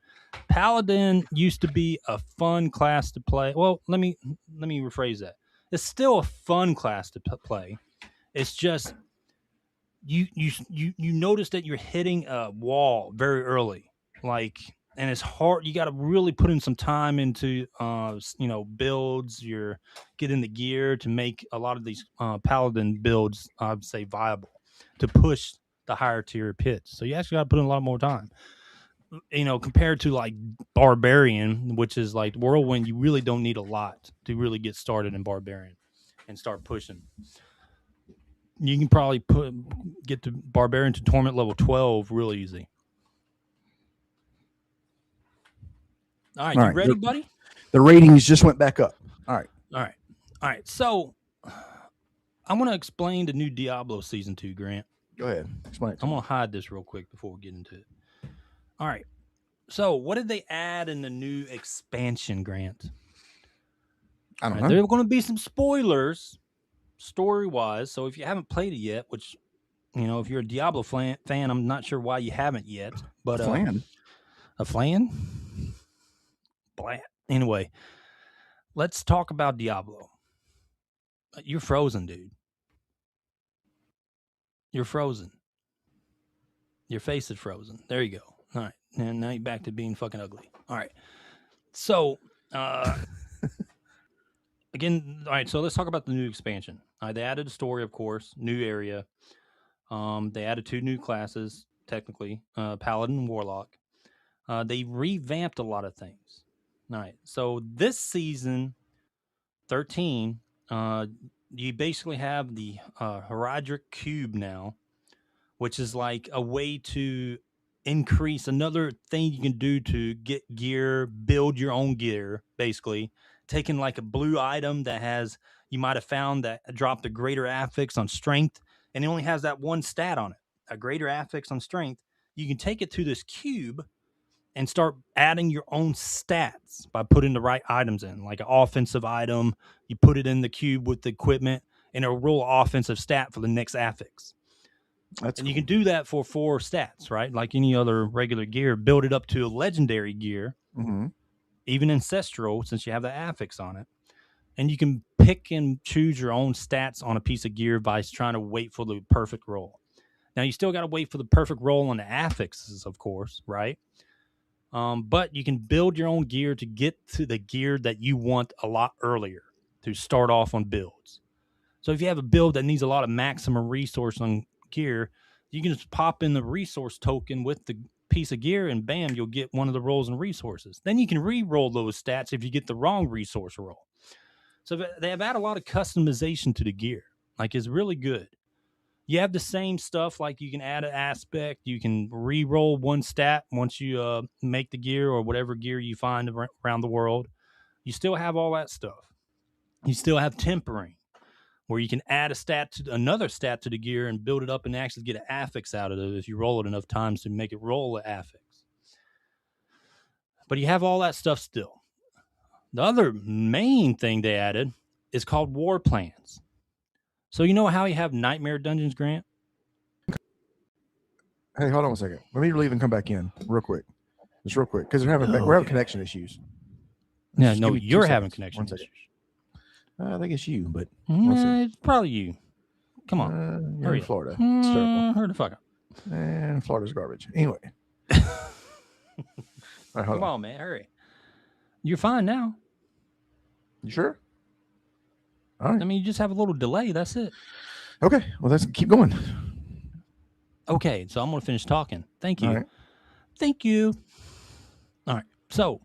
Paladin used to be a fun class to play. Well, let me rephrase that. It's still a fun class to play. It's just you notice that you're hitting a wall very early, like, and it's hard. You got to really put in some time into builds. You're getting the gear to make a lot of these paladin builds, I'd say, viable to push the higher tier pits. So you actually got to put in a lot more time. Compared to like Barbarian, which is like Whirlwind, you really don't need a lot to really get started in Barbarian and start pushing. You can probably get to Barbarian to Torment level 12 real easy. All right, you ready, buddy? The ratings just went back up. All right. So I'm going to explain the new Diablo Season 2, Grant. Go ahead. Explain it to me. I'm going to hide this real quick before we get into it. All right. So what did they add in the new expansion, Grant? I don't know. There are going to be some spoilers story-wise. So if you haven't played it yet, which, if you're a Diablo fan, I'm not sure why you haven't yet. But a flan? Blat. Anyway, let's talk about Diablo. You're frozen, dude. You're frozen. Your face is frozen. There you go. All right. And now you're back to being fucking ugly. All right. So, again, all right. So let's talk about the new expansion. They added a story, of course, new area. They added 2 new classes, technically, Paladin and Warlock. They revamped a lot of things. All right. So this season 13, you basically have the Herodric Cube now, which is like a way to increase another thing you can do to get gear, build your own gear, basically. Taking like a blue item that you might have found that dropped a greater affix on strength, and it only has that one stat on it, a greater affix on strength. You can take it to this cube and start adding your own stats by putting the right items in, like an offensive item. You put it in the cube with the equipment, and it'll roll an offensive stat for the next affix. You can do that for 4 stats, right? Like any other regular gear, build it up to a legendary gear, even ancestral, since you have the affix on it. And you can pick and choose your own stats on a piece of gear by trying to wait for the perfect roll. Now, you still got to wait for the perfect roll on the affixes, of course, right? But you can build your own gear to get to the gear that you want a lot earlier to start off on builds. So if you have a build that needs a lot of maximum resource on gear, you can just pop in the resource token with the piece of gear, and bam, you'll get one of the rolls and resources. Then you can re-roll those stats if you get the wrong resource roll. So they have added a lot of customization to the gear. Like, it's really good. You have the same stuff, like you can add an aspect, you can re-roll one stat once you make the gear or whatever gear you find around the world. You still have all that stuff. You still have tempering, where you can add another stat to the gear and build it up and actually get an affix out of it if you roll it enough times to make it roll an affix. But you have all that stuff still. The other main thing they added is called war plans. So you know how you have nightmare dungeons, Grant? Hey, hold on a second. Let me leave and come back in real quick. Just real quick, because we're having connection issues. Yeah, no, you're having connection issues. I think it's you, but it's probably you. Come on, you're in Florida. It's terrible. Hurry the fuck up. And Florida's garbage. Anyway, right, come on, man, hurry. You're fine now. You sure? All right. I mean, you just have a little delay. That's it. Okay. Well, let's keep going. Okay, so I'm going to finish talking. Thank you. All right. Thank you. All right. So,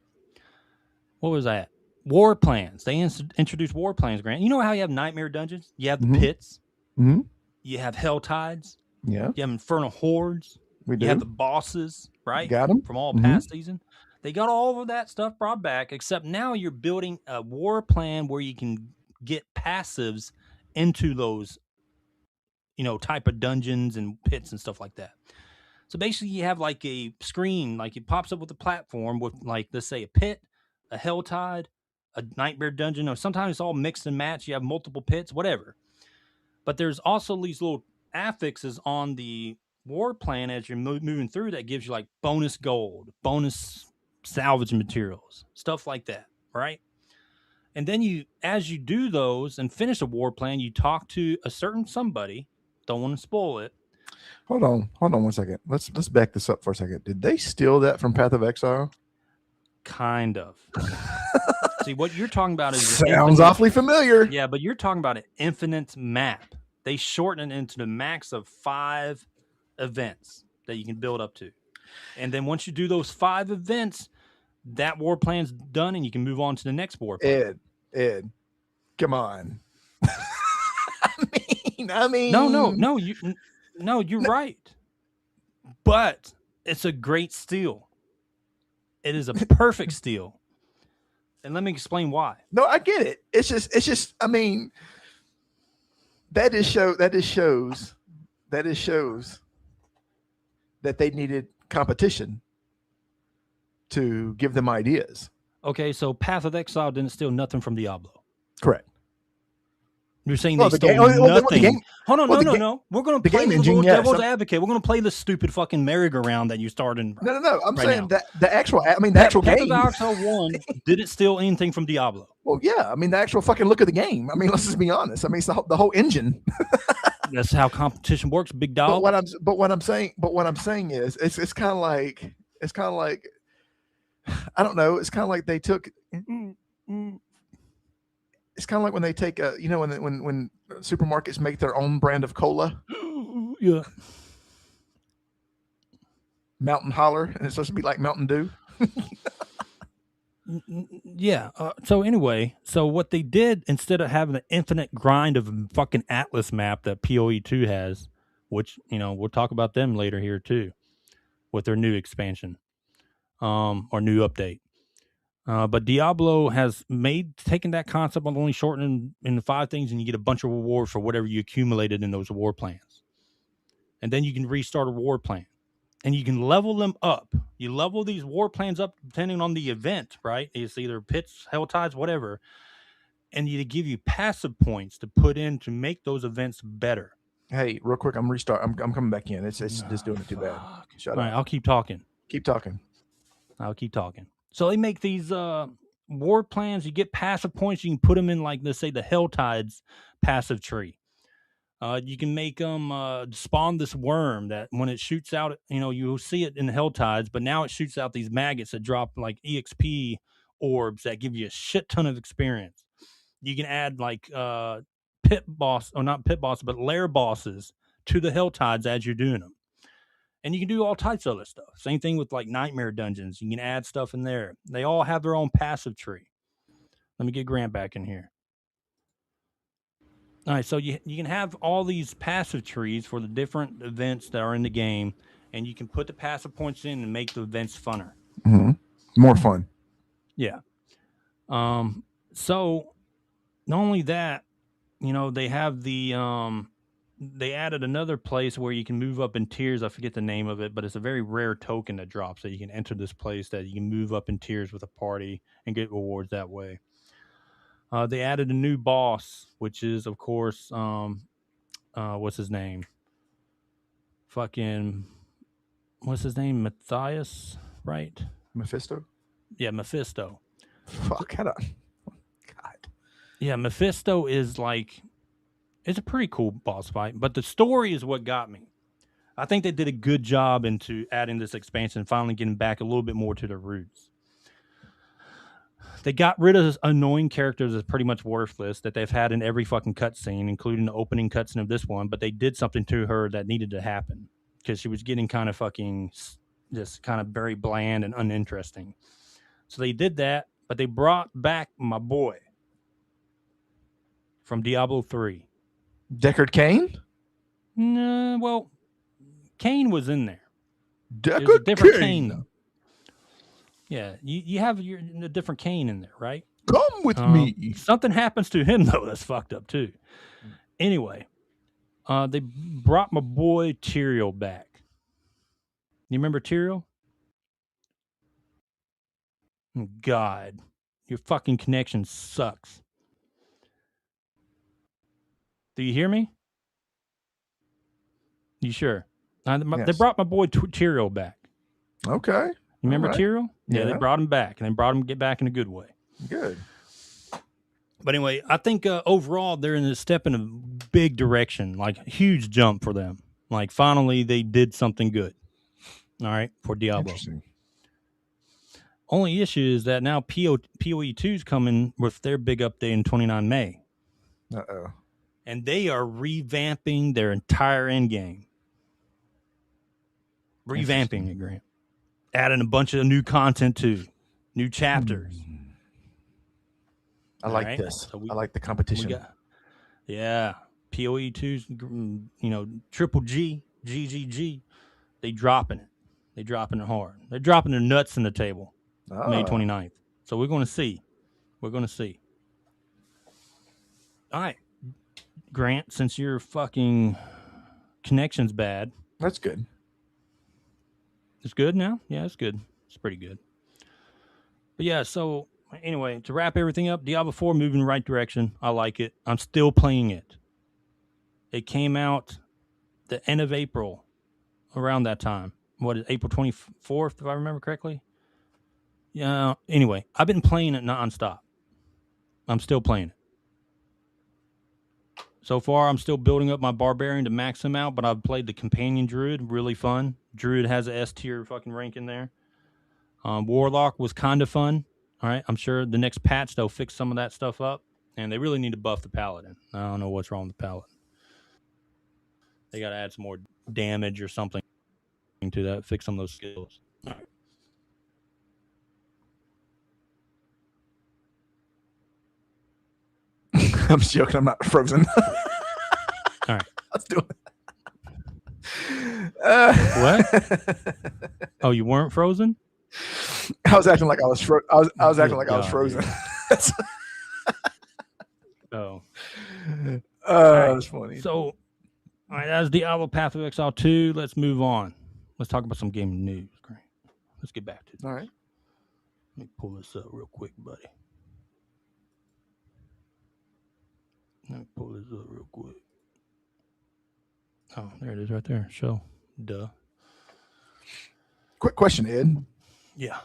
what was that? War plans. They introduced war plans, Grant. You know how you have nightmare dungeons? You have the pits. Mm-hmm. You have hell tides. Yeah. You have infernal hordes. We do. You have the bosses, right? Got them. From all past season. They got all of that stuff brought back, except now you're building a war plan where you can get passives into those, type of dungeons and pits and stuff like that. So basically you have like a screen, like it pops up with a platform with, like, let's say a pit, a hell tide, a nightmare dungeon, or sometimes it's all mixed and matched. You have multiple pits, whatever. But there's also these little affixes on the war plan as you're moving through that gives you like bonus gold, bonus salvage materials, stuff like that, right? And then as you do those and finish a war plan, you talk to a certain somebody, don't want to spoil it, Hold on 1 second. Let's back this up for a second. Did they steal that from Path of Exile? Kind of. See, what you're talking about is sounds awfully familiar. Yeah, but you're talking about an infinite map. They shorten it into the max of 5 events that you can build up to. And then once you do those 5 events, that war plan's done and you can move on to the next war plan. Ed, come on. I mean, no, you're right. But it's a great steal. It is a perfect steal. And let me explain why. No, I get it. It's just. I mean, that just shows that they needed competition to give them ideas. Okay, so Path of Exile didn't steal nothing from Diablo. Correct. You're saying they stole nothing. Hold on, no. We're going to play the little devil's advocate. We're going to play the stupid fucking merry-go-round that you started. No. I'm saying that the actual game. Path of Exile 1 didn't steal anything from Diablo. Well, yeah. I mean, the actual fucking look of the game. I mean, let's just be honest. I mean, it's the whole engine. That's how competition works, big dog. But what I'm saying is, it's kind of like, I don't know. It's kind of like they took. It's kind of like when they take when supermarkets make their own brand of cola. Yeah. Mountain Holler, and it's supposed to be like Mountain Dew. Yeah. So anyway, what they did, instead of having an infinite grind of a fucking Atlas map that PoE 2 has, which, we'll talk about them later here too, with their new expansion, or new update. But Diablo has taken that concept of only shortening into 5 things, and you get a bunch of rewards for whatever you accumulated in those war plans. And then you can restart a war plan. And you can level them up. You level these war plans up depending on the event, right? It's either pits, hell tides, whatever. And you give you passive points to put in to make those events better. Hey, real quick, I'm coming back in. It's just doing it too bad. Shut up. All right, I'll keep talking. I'll keep talking. So they make these war plans. You get passive points. You can put them in, like, let's say, the Hell Tides passive tree. You can make them spawn this worm that when it shoots out, you'll see it in the Hell Tides, but now it shoots out these maggots that drop like EXP orbs that give you a shit ton of experience. You can add like not pit boss, but lair bosses to the Hell Tides as you're doing them. And you can do all types of other stuff. Same thing with like nightmare dungeons. You can add stuff in there. They all have their own passive tree. Let me get Grant back in here. All right, so you can have all these passive trees for the different events that are in the game, and you can put the passive points in and make the events funner. Mm-hmm. More fun. Yeah. So not only that, they have they added another place where you can move up in tiers. I forget the name of it, but it's a very rare token that drops that you can enter this place that you can move up in tiers with a party and get rewards that way. They added a new boss, which is, of course, what's his name? What's his name? Matthias, right? Mephisto? Yeah, Mephisto. Fuck, God. Yeah, Mephisto is like, it's a pretty cool boss fight, but the story is what got me. I think they did a good job into adding this expansion and finally getting back a little bit more to their roots. They got rid of annoying characters that's pretty much worthless that they've had in every fucking cutscene, including the opening cutscene of this one, but they did something to her that needed to happen because she was getting kind of fucking just kind of very bland and uninteresting. So they did that, but they brought back my boy from Diablo 3. Deckard Cain? No, well, Cain was in there. Deckard There's a different Cain. Cain, though. Yeah, you have a different Cain in there, right? Come with me. Something happens to him, though, that's fucked up, too. Anyway, they brought my boy Tyrael back. You remember Tyrael? God, your fucking connection sucks. Do you hear me? You sure? Yes. They brought my boy Tyrael back. Okay. You remember Tyrael? Yeah, they brought him back, and they brought him get back in a good way. Good. But anyway, I think overall they're in a step in a big direction, like a huge jump for them. Like, finally, they did something good. All right, for Diablo. Interesting. Only issue is that now PoE 2 is coming with their big update in 29 May. Uh-oh. And they are revamping their entire endgame. Revamping it, Grant. Adding a bunch of new content too. New chapters. I like this. I like the competition. PoE 2's, Triple G, GGG. They dropping it. They dropping it hard. They're dropping their nuts in the table. May 29th. So we're going to see. We're going to see. All right. Grant, since your fucking connection's bad. That's good. It's good now? Yeah, it's good. It's pretty good. But yeah, so anyway, to wrap everything up, Diablo 4 moving in the right direction. I like it. I'm still playing it. It came out the end of April, around that time. What is April 24th, if I remember correctly? Yeah. Anyway, I've been playing it nonstop. I'm still playing it. So far, I'm still building up my barbarian to max him out, but I've played the companion druid, really fun. Druid has a S tier fucking rank in there. Warlock was kind of fun. All right, I'm sure the next patch they'll fix some of that stuff up, and they really need to buff the paladin. I don't know what's wrong with the paladin. They got to add some more damage or something to that, fix some of those skills. All right. I'm joking. I'm not frozen. All right. Let's do it. What? Oh, you weren't frozen? I was acting like I was I was acting like I was frozen. Oh. That's funny. So, all right, that's Diablo Path of Exile 2. Let's move on. Let's talk about some gaming news. Great. Let's get back to it. All right. Let me pull this up real quick, buddy. Let me pull this up real quick. Oh, there it is right there. Show. Duh. Quick question, Ed. Yeah.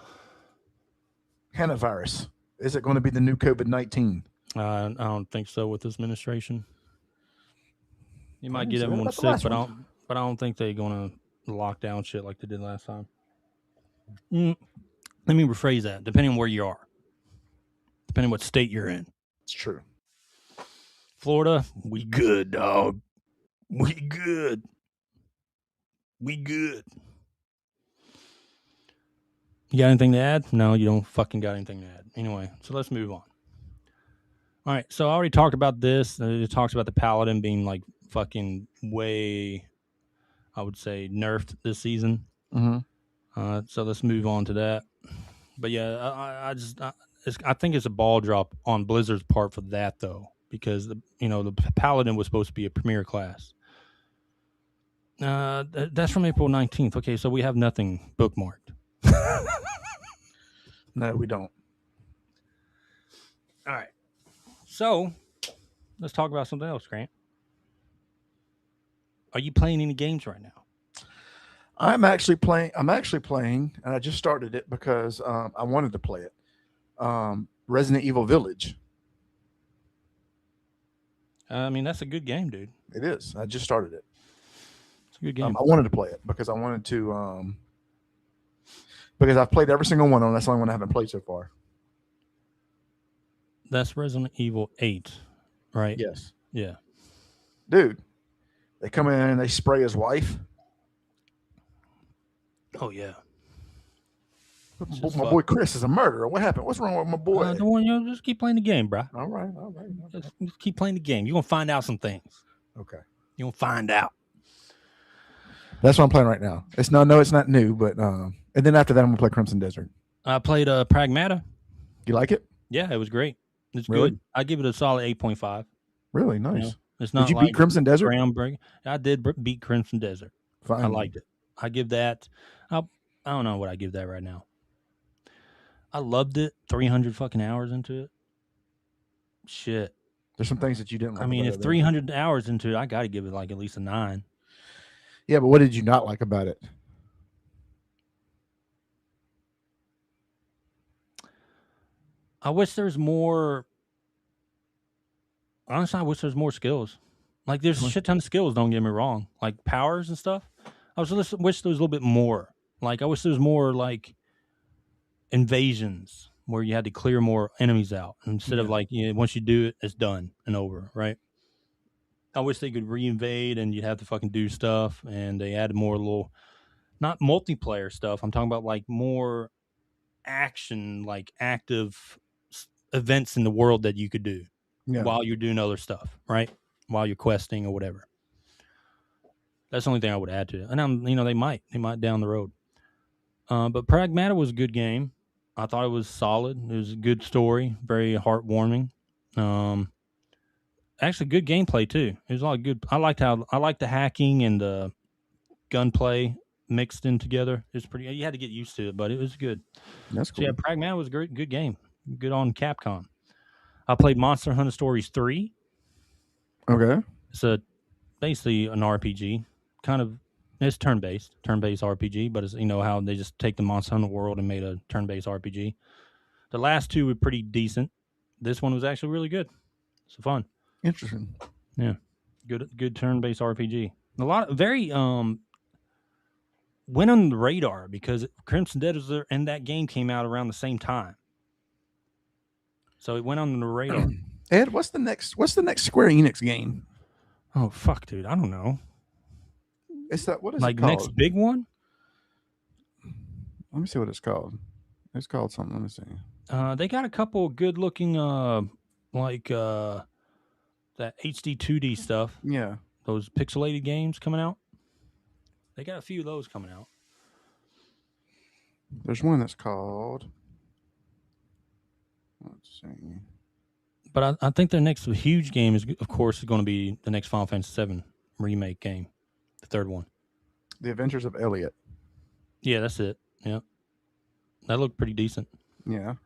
Coronavirus. Is it going to be the new COVID-19? I don't think so with this administration. You might get everyone sick, but I don't think they're going to lock down shit like they did last time. Let me rephrase that. Depending on where you are. Depending on what state you're in. It's true. Florida, we good, dog. We good. We good. You got anything to add? No, you don't fucking got anything to add. Anyway, so let's move on. All right, so I already talked about this. It talks about the paladin being like fucking way, I would say, nerfed this season. Mm-hmm. So let's move on to that. But yeah, I think it's a ball drop on Blizzard's part for that though, because the paladin was supposed to be a premier class. That's from April 19th. Okay, so we have nothing bookmarked. No, we don't. All right. So let's talk about something else, Grant. Are you playing any games right now? I'm actually playing, and I just started it because I wanted to play it. Resident Evil Village. I mean, that's a good game, dude. It is. I just started it. It's a good game. I wanted to play it because I wanted to, because I've played every single one of them. That's the only one I haven't played so far. That's Resident Evil 8, right? Yes. Yeah. Dude, they come in and they spray his wife. Oh, yeah. My boy Chris is a murderer. What happened? What's wrong with my boy? Just keep playing the game, bro. All right. Just keep playing the game. You're going to find out some things. Okay. You're going to find out. That's what I'm playing right now. It's not new, but and then after that I'm going to play Crimson Desert. I played Pragmata. You like it? Yeah, it was great. It's really good. I give it a solid 8.5. Really nice. You know, it's not. Did you beat Crimson Desert? Groundbreaking. I did beat Crimson Desert. Fine. I liked it. I give that. I don't know what I give that right now. I loved it. 300 fucking hours into it. Shit. There's some things that you didn't like. I mean, if 300 hours into it, I got to give it like at least a 9. Yeah, but what did you not like about it? I wish there's more. Honestly, I wish there's more skills. Like, there's a shit ton of skills, don't get me wrong. Like, powers and stuff. I wish there was a little bit more. Like, I wish there was more, like, invasions where you had to clear more enemies out instead of, like, once you do it, it's done and over, right? I wish they could reinvade and you'd have to fucking do stuff, and they added more little, not multiplayer stuff. I'm talking about, like, more action, like, active events in the world that you could do while you're doing other stuff, right? While you're questing or whatever. That's the only thing I would add to it. And they might down the road. But Pragmata was a good game. I thought it was solid. It was a good story, very heartwarming. Actually, good gameplay too. It was a lot of good. I liked the hacking and the gunplay mixed in together. It's pretty. You had to get used to it, but it was good. That's cool. So yeah, Pragmata was a good game. Good on Capcom. I played Monster Hunter Stories 3. Okay. It's basically an RPG. It's turn-based RPG, but it's, how they just take the Monster Hunter world and made a turn-based RPG. The last two were pretty decent. This one was actually really good. It's fun. Interesting. Yeah. Good turn-based RPG. A lot of very went on the radar because Crimson Dead was there, and that game came out around the same time. So it went on the radar. Ed, what's the next Square Enix game? Oh fuck, dude, I don't know. What is it called? Next big one? Let me see what it's called. It's called something. Let me see. They got a couple of good looking that HD 2D stuff. Yeah. Those pixelated games coming out. They got a few of those coming out. There's one that's called, let's see. But I think their next huge game is, of course, going to be the next Final Fantasy VII remake game, the third one. The Adventures of Elliot. Yeah, that's it. Yeah, that looked pretty decent. Yeah,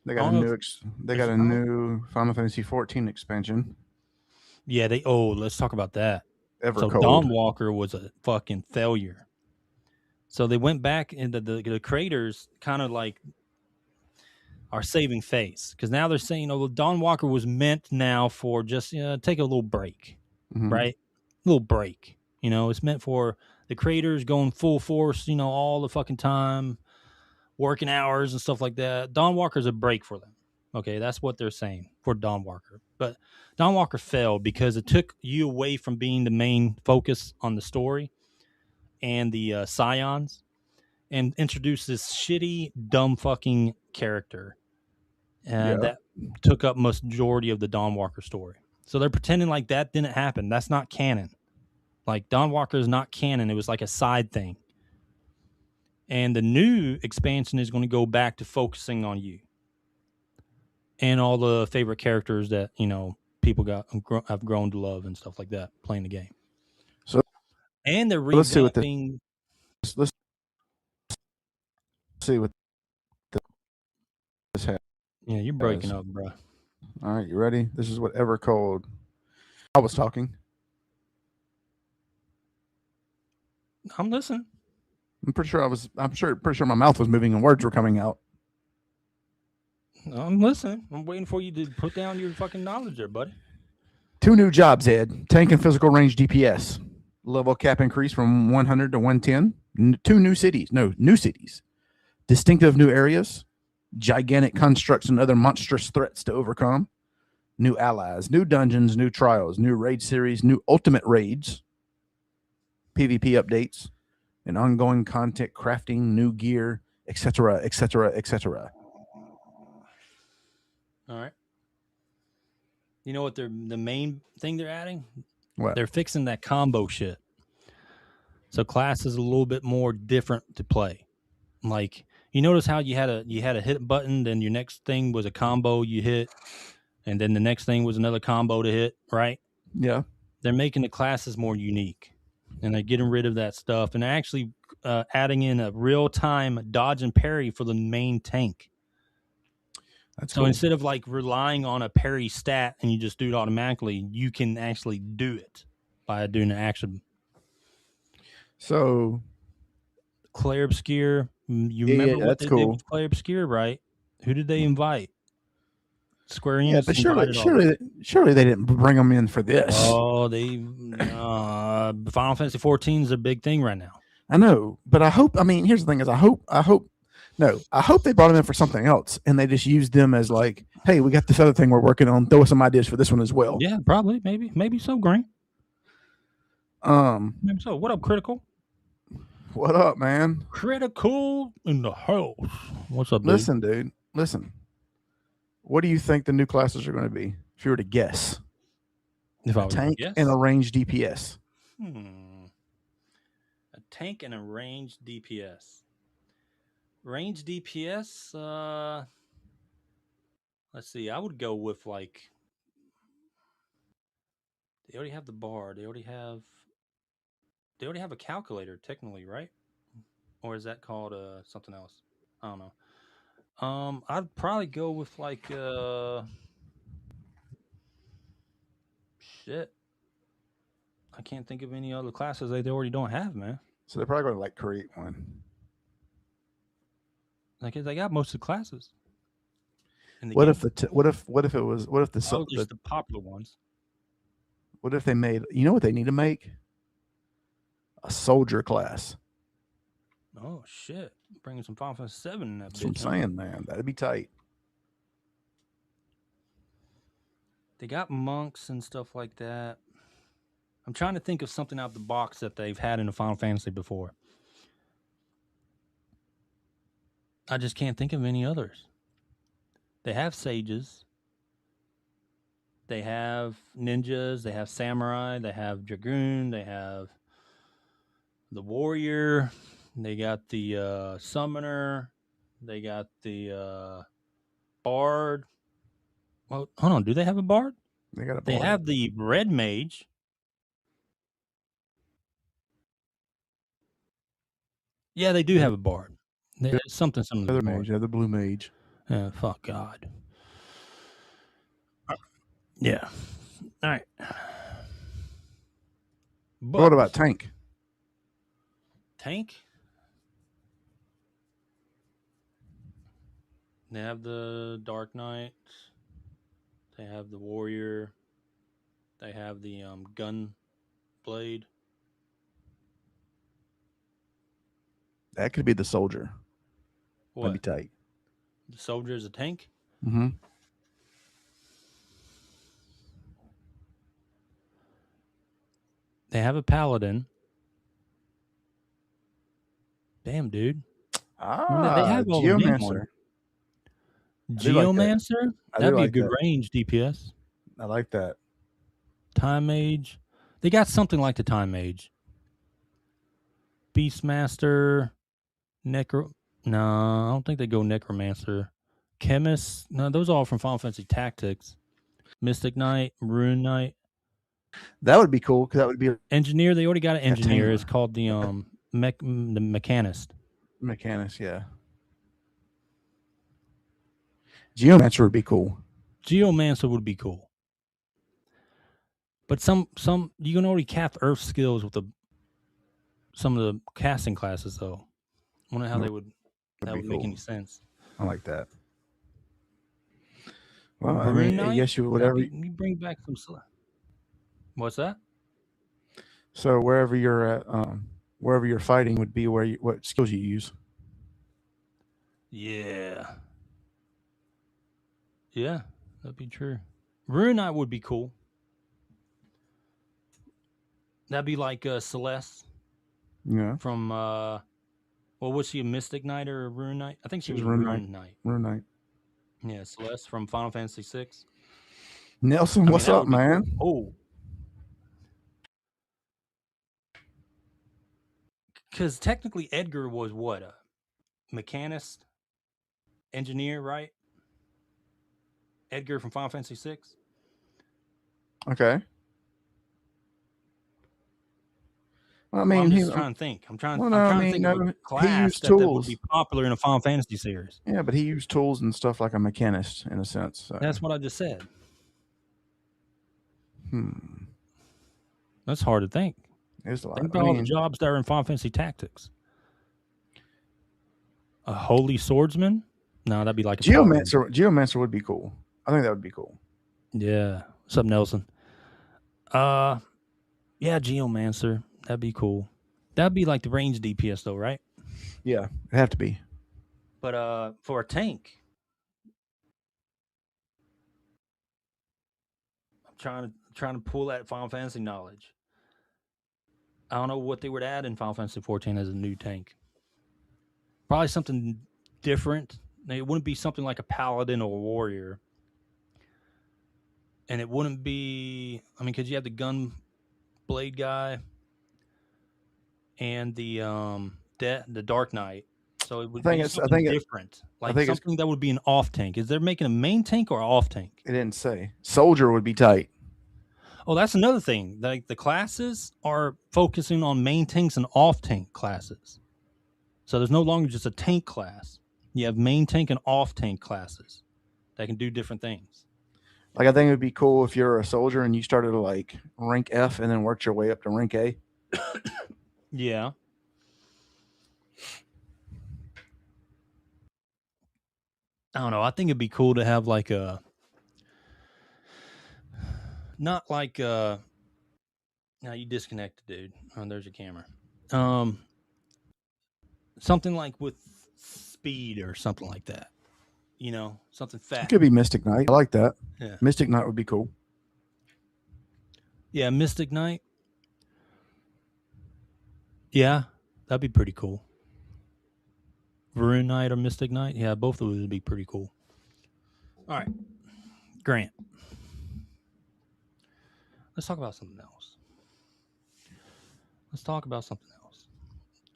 they got a new Final Fantasy XIV expansion. Yeah, let's talk about that. Evercold. So Dawnwalker was a fucking failure. So they went back, and the creators kind of like are saving face, because now they're saying, Dawnwalker was meant now for just take a little break, right? A little break. It's meant for the creators going full force, all the fucking time, working hours and stuff like that. Dawnwalker's a break for them. Okay, that's what they're saying for Dawnwalker. But Dawnwalker failed because it took you away from being the main focus on the story and the Scions, and introduced this shitty, dumb fucking character that took up majority of the Dawnwalker story. So they're pretending like that didn't happen. That's not canon. Like, Dawnwalker is not canon. It was like a side thing. And the new expansion is going to go back to focusing on you and all the favorite characters that, people have grown to love and stuff like that playing the game. And they're revamping. Let's see what this has. Yeah, you're breaking up, bro. All right, you ready? This is what Evercold. I was talking. I'm listening. I'm pretty sure my mouth was moving and words were coming out. I'm listening. I'm waiting for you to put down your fucking knowledge there, buddy. 2 new jobs, Ed. Tank and physical range DPS. Level cap increase from 100 to 110. 2 new cities. No, new cities. Distinctive new areas. Gigantic constructs and other monstrous threats to overcome. New allies. New dungeons. New trials. New raid series. New ultimate raids. PvP updates. And ongoing content crafting. New gear. Etc. Etc. Etc. All right. You know what the main thing they're adding? What? They're fixing that combo shit. So class is a little bit more different to play. Like, you notice how you had a hit button, then your next thing was a combo you hit, and then the next thing was another combo to hit, right? Yeah. They're making the classes more unique, and they're getting rid of that stuff, and they're actually adding in a real-time dodge and parry for the main tank. That's so cool. Instead of like relying on a parry stat and you just do it automatically, you can actually do it by doing an action. So Claire Obscure, you remember what they did with Claire Obscure, right? Who did they invite? Square Enix. Yeah, but surely they didn't bring them in for this. Oh, they Final Fantasy XIV is a big thing right now. I know, but I hope. I mean, here's the thing: is I hope they brought them in for something else, and they just used them as like, hey, we got this other thing we're working on. Throw us some ideas for this one as well. Yeah, probably, maybe so. Grant. Maybe so. What up, Critical? What up, man? Critical in the house. What's up, dude? Listen, dude. Listen. What do you think the new classes are going to be? If you were to guess, If I a was tank to guess? and a ranged DPS. A tank and a ranged DPS. Ranged DPS. Let's see. I would go with like. They already have the bar. They already have a calculator, technically, right? Or is that called something else? I don't know. I'd probably go with like shit. I can't think of any other classes they already don't have, man. So they're probably going to like create one. Like they got most of the classes. What if the popular ones? What if they made? You know what they need to make? A soldier class. Oh shit! Bringing some Final Fantasy VII in that. That's what I'm saying, man. That'd be tight. They got monks and stuff like that. I'm trying to think of something out the box that they've had in a Final Fantasy before. I just can't think of any others. They have sages. They have ninjas. They have samurai. They have dragoon. They have the warrior. They got the summoner. They got the bard. Well, hold on. Do they have a bard? They got a bard. They have the red mage. Yeah, they do have a bard. Something the other mage. The blue mage. Yeah, fuck God. Yeah. All right. But What about tank? Tank? They have the Dark Knight. They have the Warrior. They have the gun blade. That could be the soldier. What? That'd be tight. The soldier is a tank? Mm-hmm. They have a paladin. Damn, dude. They have all the name on it. Geomancer? That'd be a good range DPS. I like that. Time Mage. They got something like the Time Mage. Beastmaster. No, I don't think they go Necromancer. Chemist. No, those are all from Final Fantasy Tactics. Mystic Knight. Rune Knight. That would be cool because that would be Engineer. They already got an engineer. It's called the Mechanist. Mechanist, yeah. Geomancer would be cool. Geomancer would be cool. But some you can already cast Earth skills with some of the casting classes though. I wonder how that would make any sense. I like that. Well, I mean, I guess you whatever you bring back some. What's that? So wherever you're at, wherever you're fighting would be what skills you use. Yeah. Yeah, that'd be true. Rune Knight would be cool. That'd be like Celeste. Yeah. From was she a Mystic Knight or a Rune Knight? I think she was Rune Knight. Rune Knight. Yeah, Celeste from Final Fantasy VI. Nelson, what's up, man? Cool. Oh. Because technically Edgar was what? A mechanist? Engineer, right? Edgar from Final Fantasy VI. Okay. Well, I mean, I'm just trying to think. I'm trying to think of a class that would be popular in a Final Fantasy series. Yeah, but he used tools and stuff like a mechanist in a sense. So. That's what I just said. That's hard to think. There's a lot. Think about all the jobs that are in Final Fantasy Tactics. A holy swordsman? No, that'd be like a Geomancer would be cool. I think that would be cool. Yeah. What's up, Nelson? Yeah, Geomancer. That'd be cool. That'd be like the range DPS though, right? Yeah, it'd have to be. But for a tank, I'm trying to pull that Final Fantasy knowledge. I don't know what they would add in Final Fantasy XIV as a new tank. Probably something different. It wouldn't be something like a paladin or a warrior. And it wouldn't be, I mean, because you have the gun blade guy and the Dark Knight. So it would be something different. Like something that would be an off tank. Is they're making a main tank or off tank? It didn't say. Soldier would be tight. Oh, that's another thing. Like the classes are focusing on main tanks and off tank classes. So there's no longer just a tank class. You have main tank and off tank classes that can do different things. Like I think it would be cool if you're a soldier and you started to like rank F and then worked your way up to rank A. Yeah. I don't know. I think it'd be cool to have like a, not like now you disconnected, dude. Oh, there's your camera. Something like with speed or something like that. You know, something fast. It could be Mystic Knight. I like that. Yeah. Mystic Knight would be cool. Yeah, Mystic Knight. Yeah, that'd be pretty cool. Varun Knight or Mystic Knight. Yeah, both of those would be pretty cool. All right. Grant. Let's talk about something else.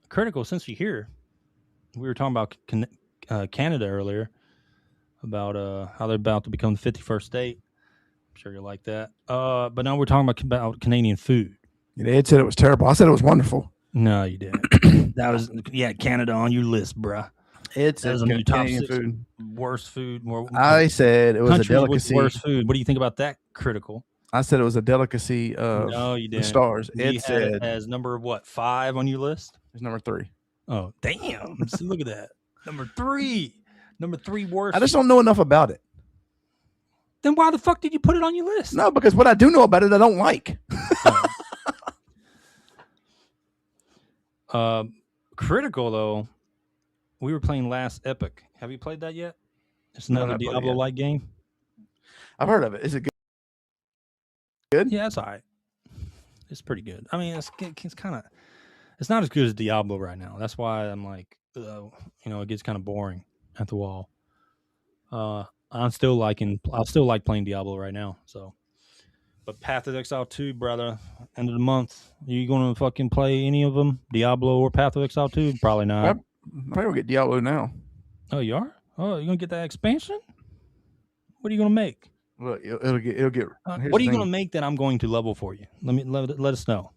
Critical, since you're here, we were talking about Canada earlier, about how they're about to become the 51st state. I'm sure you like that. But now we're talking about Canadian food. Ed said it was terrible. I said it was wonderful. No, you didn't. That was Canada on your list, bruh. Ed said that was on top 6 food. Worst food. I said it was a delicacy. With worst food. What do you think about that? Critical. I said it was a delicacy of no, you didn't. The stars. Ed said it as number 5 on your list? It's number 3. Oh, damn. See, look at that. Number 3. Number 3 worst. I just don't know enough about it. Then why the fuck did you put it on your list? No, because what I do know about it, I don't like. Critical, though, we were playing Last Epic. Have you played that yet? It's another Diablo-like game. I've heard of it. Is it good? Good? Yeah, it's all right. It's pretty good. I mean, it's kind of... It's not as good as Diablo right now. That's why I'm like, it gets kind of boring at the wall. I still like playing Diablo right now. So, but Path of Exile 2, brother, end of the month. Are you gonna fucking play any of them, Diablo or Path of Exile 2? Probably not. I probably will get Diablo now. Oh, you are? Oh, you gonna get that expansion? What are you gonna make? Look, it'll get. What are you gonna make that I'm going to level for you? Let us know.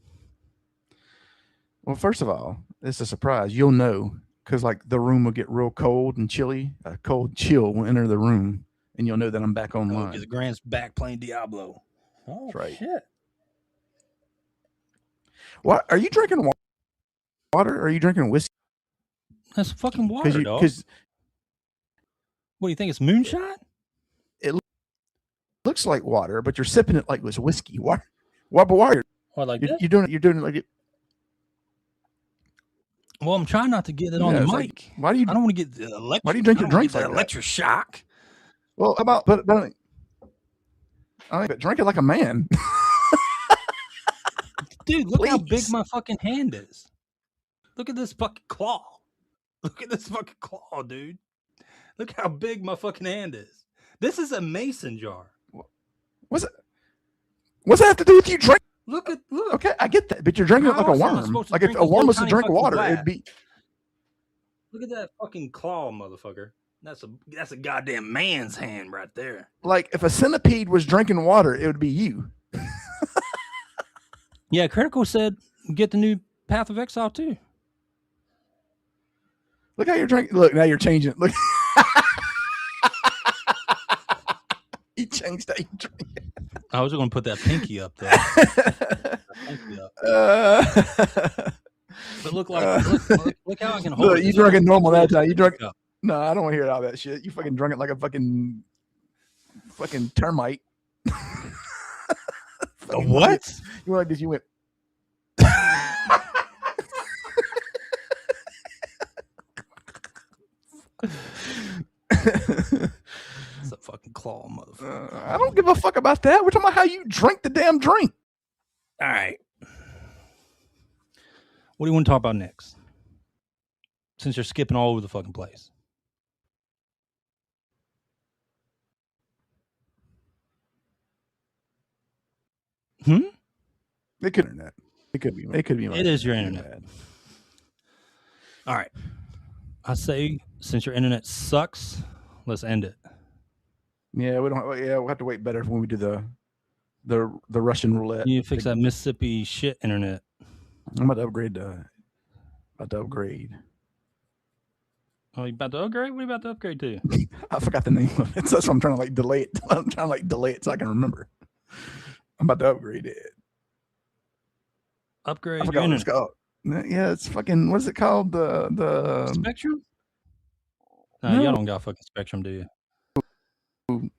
Well, first of all, it's a surprise. You'll know because like the room will get real cold and chilly. A cold chill will enter the room, and you'll know that I'm back online. Because Grant's back playing Diablo. Oh, that's right. Shit. What are you drinking? Water? Or are you drinking whiskey? That's fucking water, dog. Because what do you think? It's moonshine? It looks like water, but you're sipping it like it was whiskey. Why? But why? Or like you're doing it. You're doing it like it. Well, I'm trying not to get it on the mic. Like, why do you? I don't want to get electric. Why do you drink your drinks like electric shock? Well, but drink it like a man. Dude, look how big my fucking hand is. Look at this fucking claw. Look at this fucking claw, dude. Look how big my fucking hand is. This is a mason jar. What's that have to do with you drinking? Look. Okay, I get that, but you're drinking it like a worm. Like if a worm was to drink water, it'd be. Look at that fucking claw, motherfucker. That's a goddamn man's hand right there. Like if a centipede was drinking water, it would be you. Yeah, Critical said get the new Path of Exile too. Look how you're drinking. Look, now you're changing it. Look. He changed how you drink it. I was going to put that pinky up there. But look how I can hold it. You drank it normal that time. You drank. No, I don't want to hear all that shit. You fucking drunk it like a fucking fucking termite. What? You went like this. You went. It's a fucking claw, motherfucker. I don't give a fuck about that. We're talking about how you drink the damn drink. All right. What do you want to talk about next? Since you're skipping all over the fucking place. It could be internet. It could be. It could be. It is your internet. All right. I say, since your internet sucks, let's end it. Yeah, we don't. Yeah, we'll have to wait better when we do the Russian roulette. You fix that Mississippi shit internet. I'm about to upgrade. About to upgrade. Oh, you about to upgrade? What are you about to upgrade to? I forgot the name of it. So that's why I'm trying to like delay it. I'm trying to like delay it so I can remember. I'm about to upgrade it. Upgrade. I forgot what it's called. Yeah, it's fucking. What is it called? The Spectrum? No, y'all don't got fucking Spectrum, do you?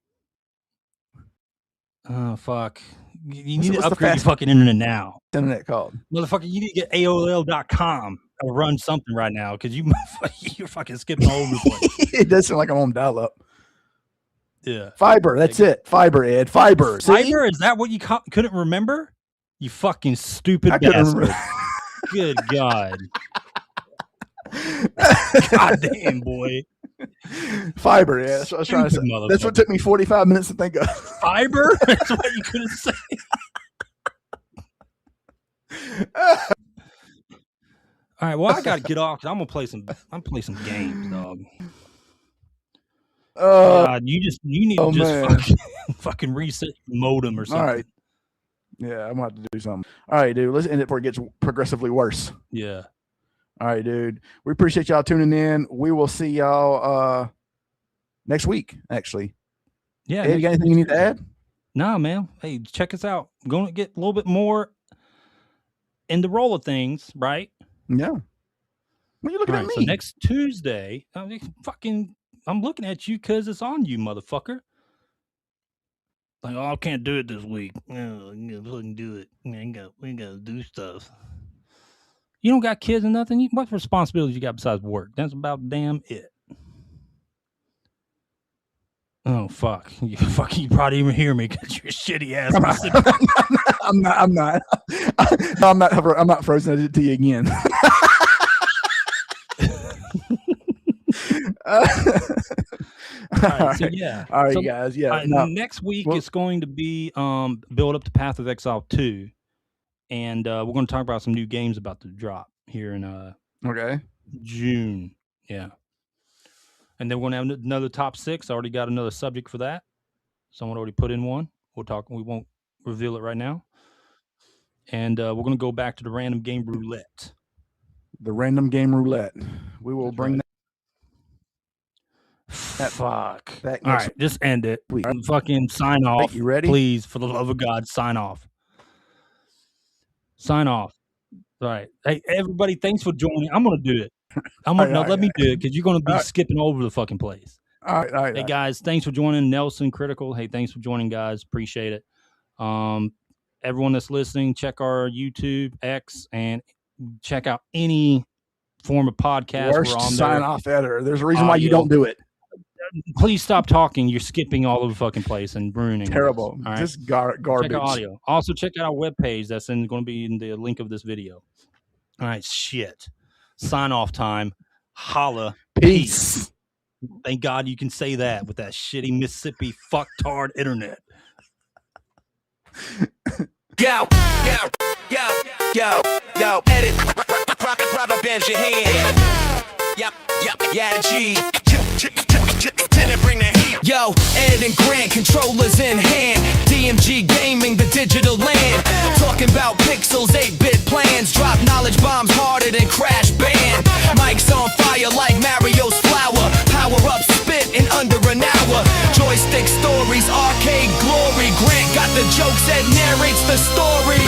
Oh, fuck. You need to upgrade your fucking internet now. Internet called? Motherfucker, you need to get AOL.com to run something right now because you're fucking skipping all over the place. It does sound like I'm on dial-up. Yeah. Fiber, that's it. Fiber, Ed. Fiber. See? Fiber? Is that what you couldn't remember? You fucking stupid bastard. Good God. God damn, boy. Fiber, yeah. That's what I was trying to say. That's what took me 45 minutes to think of. Fiber? That's what you couldn't say. All right, well, I got to get off because I'm play some games, dog. God, you need to just fucking reset your modem or something. All right. Yeah, I'm going to have to do something. All right, dude. Let's end it before it gets progressively worse. Yeah. All right, dude. We appreciate y'all tuning in. We will see y'all next week, actually. Yeah. Ed, you got anything you need to add? Nah, man. Hey, check us out. I'm going to get a little bit more in the roll of things, right? Yeah. What are you looking at me? So next Tuesday, I'm looking at you because it's on you, motherfucker. Like, oh, I can't do it this week. No, I'm gonna fucking do it. We ain't gotta do stuff. You don't got kids or nothing. What responsibilities you got besides work? That's about damn it. Oh fuck! You probably even hear me because you're a shitty ass. I'm not. No, I'm not frozen. I did it to you again. All right, so yeah. All right, so, guys. Yeah. Next week it's going to be build up to Path of Exile 2, and we're going to talk about some new games about to drop here in June. Yeah. And then we're going to have another top 6. I already got another subject for that. Someone already put in one. We won't reveal it right now. And we're going to go back to the random game roulette. The random game roulette. We will bring that. Fuck. All right, just end it. Fucking sign off. You ready? Please, for the love of God, sign off. Sign off. All right. Hey, everybody, thanks for joining. I'm going to do it. Let me do it because you're going to be skipping all over the fucking place. All right. Hey, guys, thanks for joining. Nelson Critical. Hey, thanks for joining, guys. Appreciate it. Everyone that's listening, check our YouTube, X, and check out any form of podcast. Worst we're on sign off editor. There's a reason why you don't do it. Please stop talking. You're skipping all over the fucking place and ruining. Terrible. All right? Just garbage. Check out audio. Also, check out our webpage. That's going to be in the link of this video. All right, shit. Sign off time. Holla. Peace. Thank God you can say that with that shitty Mississippi fucktard internet. Yo, edit. Proper bend your hand. Yeah, G. Tenant, bring the heat. Yo, Ed and Grant, controllers in hand. DMG Gaming, the digital land. Talking about pixels, 8-bit plans. Drop knowledge bombs harder than Crash Band. Mics on fire like Mario's flower. Power up, spit in under an hour. Joystick stories, arcade glory. Grant got the jokes that narrates the story.